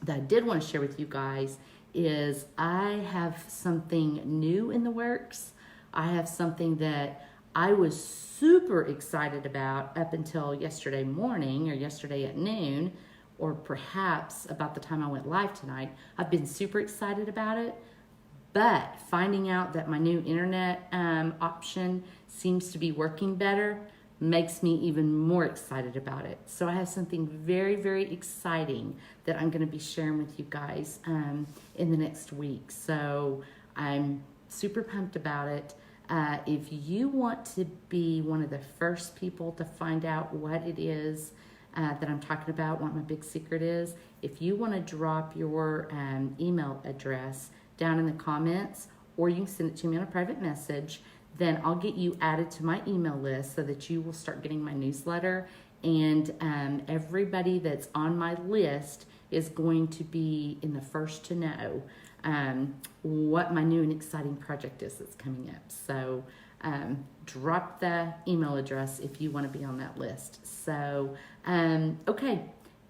that I did want to share with you guys is I have something new in the works. I have something that I was super excited about up until yesterday morning or yesterday at noon, or perhaps about the time I went live tonight. I've been super excited about it, but finding out that my new internet option seems to be working better makes me even more excited about it. So I have something very, very exciting that I'm going to be sharing with you guys in the next week. So I'm super pumped about it. If you want to be one of the first people to find out what it is that I'm talking about, what my big secret is, if you want to drop your email address down in the comments, or you can send it to me on a private message, then I'll get you added to my email list so that you will start getting my newsletter. And everybody that's on my list is going to be in the first to know what my new and exciting project is that's coming up. So drop the email address if you want to be on that list. So, okay.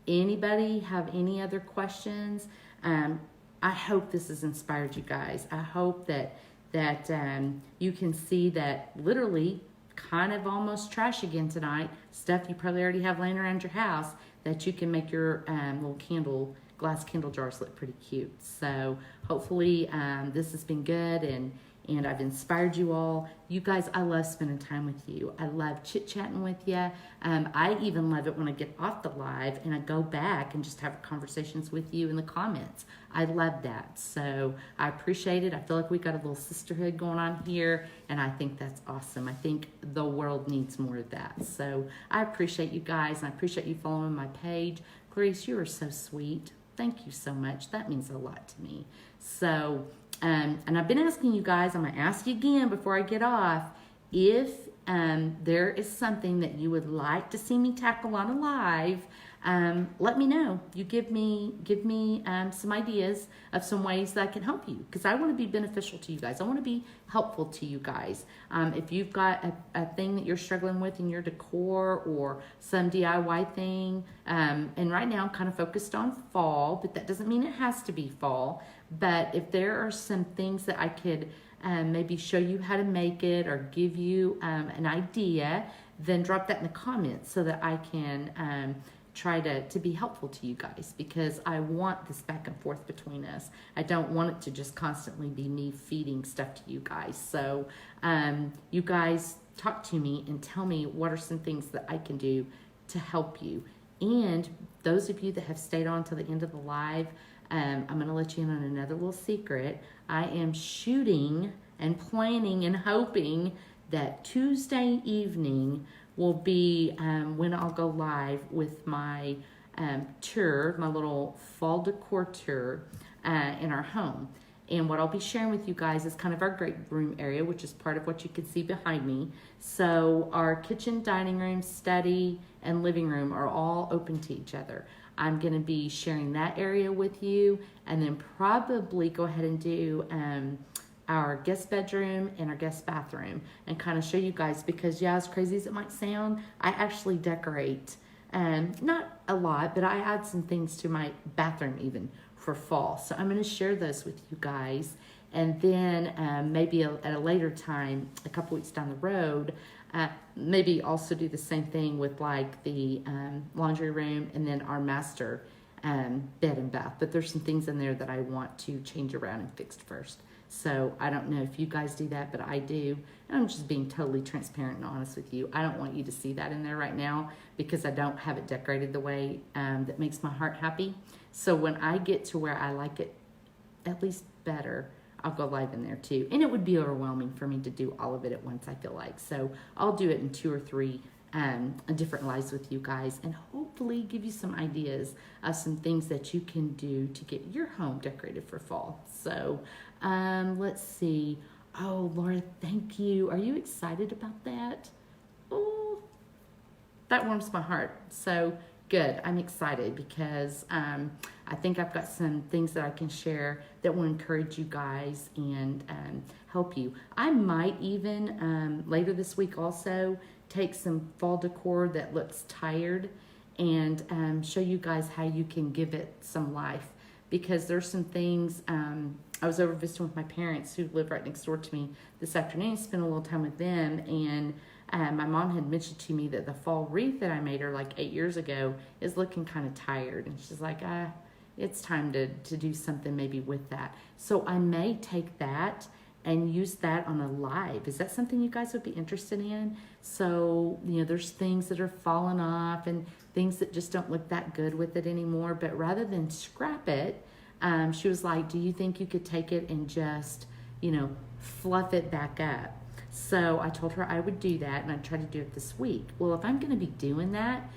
Anybody have any other questions? I hope this has inspired you guys. I hope that you can see that literally kind of almost trash again tonight, stuff you probably already have laying around your house, that you can make your little glass candle jars look pretty cute. So hopefully this has been good and I've inspired you all. You guys, I love spending time with you. I love chit-chatting with you. I even love it when I get off the live and I go back and just have conversations with you in the comments. I love that. So I appreciate it. I feel like we got a little sisterhood going on here, and I think that's awesome. I think the world needs more of that. So I appreciate you guys, and I appreciate you following my page. Clarice, you are so sweet. Thank you so much. That means a lot to me. So, and I've been asking you guys, I'm going to ask you again before I get off, if there is something that you would like to see me tackle on a live, let me know. You give me some ideas of some ways that I can help you, because I want to be beneficial to you guys. I want to be helpful to you guys. If you've got a thing that you're struggling with in your decor or some DIY thing, and right now I'm kind of focused on fall, but that doesn't mean it has to be fall. But if there are some things that I could maybe show you how to make it or give you an idea, then drop that in the comments so that I can try to be helpful to you guys, because I want this back and forth between us. I don't want it to just constantly be me feeding stuff to you guys. So you guys talk to me and tell me what are some things that I can do to help you. And those of you that have stayed on to the end of the live, I'm going to let you in on another little secret. I am shooting and planning and hoping that Tuesday evening will be when I'll go live with my tour, my little fall decor tour in our home. And what I'll be sharing with you guys is kind of our great room area, which is part of what you can see behind me. So our kitchen, dining room, study, and living room are all open to each other. I'm going to be sharing that area with you, and then probably go ahead and do our guest bedroom and our guest bathroom and kind of show you guys, because yeah, as crazy as it might sound, I actually decorate, not a lot, but I add some things to my bathroom even for fall. So I'm going to share those with you guys. And then maybe at a later time, a couple weeks down the road, maybe also do the same thing with like the laundry room and then our master bed and bath. But there's some things in there that I want to change around and fix first. So I don't know if you guys do that, but I do. And I'm just being totally transparent and honest with you. I don't want you to see that in there right now because I don't have it decorated the way that makes my heart happy. So when I get to where I like it at least better, I'll go live in there too. And it would be overwhelming for me to do all of it at once, I feel like. So I'll do it in 2 or 3 different lives with you guys, and hopefully give you some ideas of some things that you can do to get your home decorated for fall. So let's see. Oh, Laura, thank you. Are you excited about that? Oh, that warms my heart. So Good. I'm excited because I think I've got some things that I can share that will encourage you guys and help you. I might even later this week also take some fall decor that looks tired and show you guys how you can give it some life, because there's some things. I was over visiting with my parents who live right next door to me this afternoon, spent a little time with them, and my mom had mentioned to me that the fall wreath that I made her like 8 years ago is looking kind of tired. And she's like, it's time to do something maybe with that. So I may take that and use that on a live. Is that something you guys would be interested in? So, there's things that are falling off and things that just don't look that good with it anymore. But rather than scrap it, she was like, do you think you could take it and just, fluff it back up? So I told her I would do that, and I'd try to do it this week. Well, if I'm going to be doing that,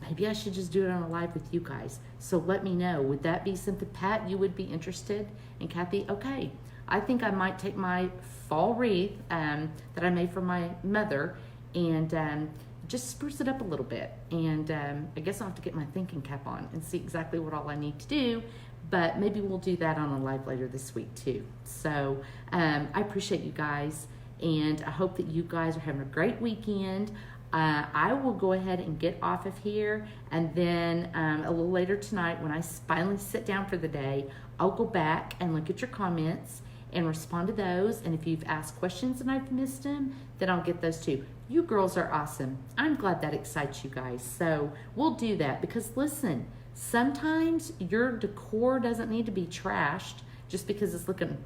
maybe I should just do it on a live with you guys. So let me know. Would that be something, Pat, you would be interested? And Kathy, okay. I think I might take my fall wreath that I made for my mother and just spruce it up a little bit. And I guess I'll have to get my thinking cap on and see exactly what all I need to do. But maybe we'll do that on a live later this week too. So I appreciate you guys. And I hope that you guys are having a great weekend. I will go ahead and get off of here. And then a little later tonight, when I finally sit down for the day, I'll go back and look at your comments and respond to those. And if you've asked questions and I've missed them, then I'll get those too. You girls are awesome. I'm glad that excites you guys. So we'll do that, because listen, sometimes your decor doesn't need to be trashed just because it's looking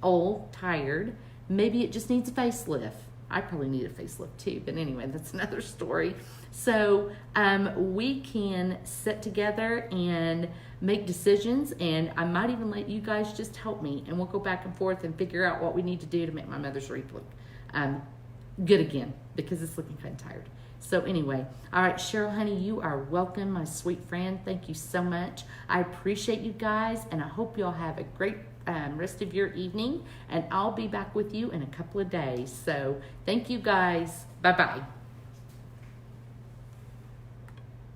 old, tired. Maybe it just needs a facelift. I probably need a facelift too, but anyway, that's another story. So we can sit together and make decisions, and I might even let you guys just help me, and we'll go back and forth and figure out what we need to do to make my mother's wreath look good again, because it's looking kind of tired. So anyway, all right, Cheryl, honey, you are welcome, my sweet friend. Thank you so much. I appreciate you guys, and I hope you all have a great rest of your evening, and I'll be back with you in a couple of days. So thank you guys. Bye-bye.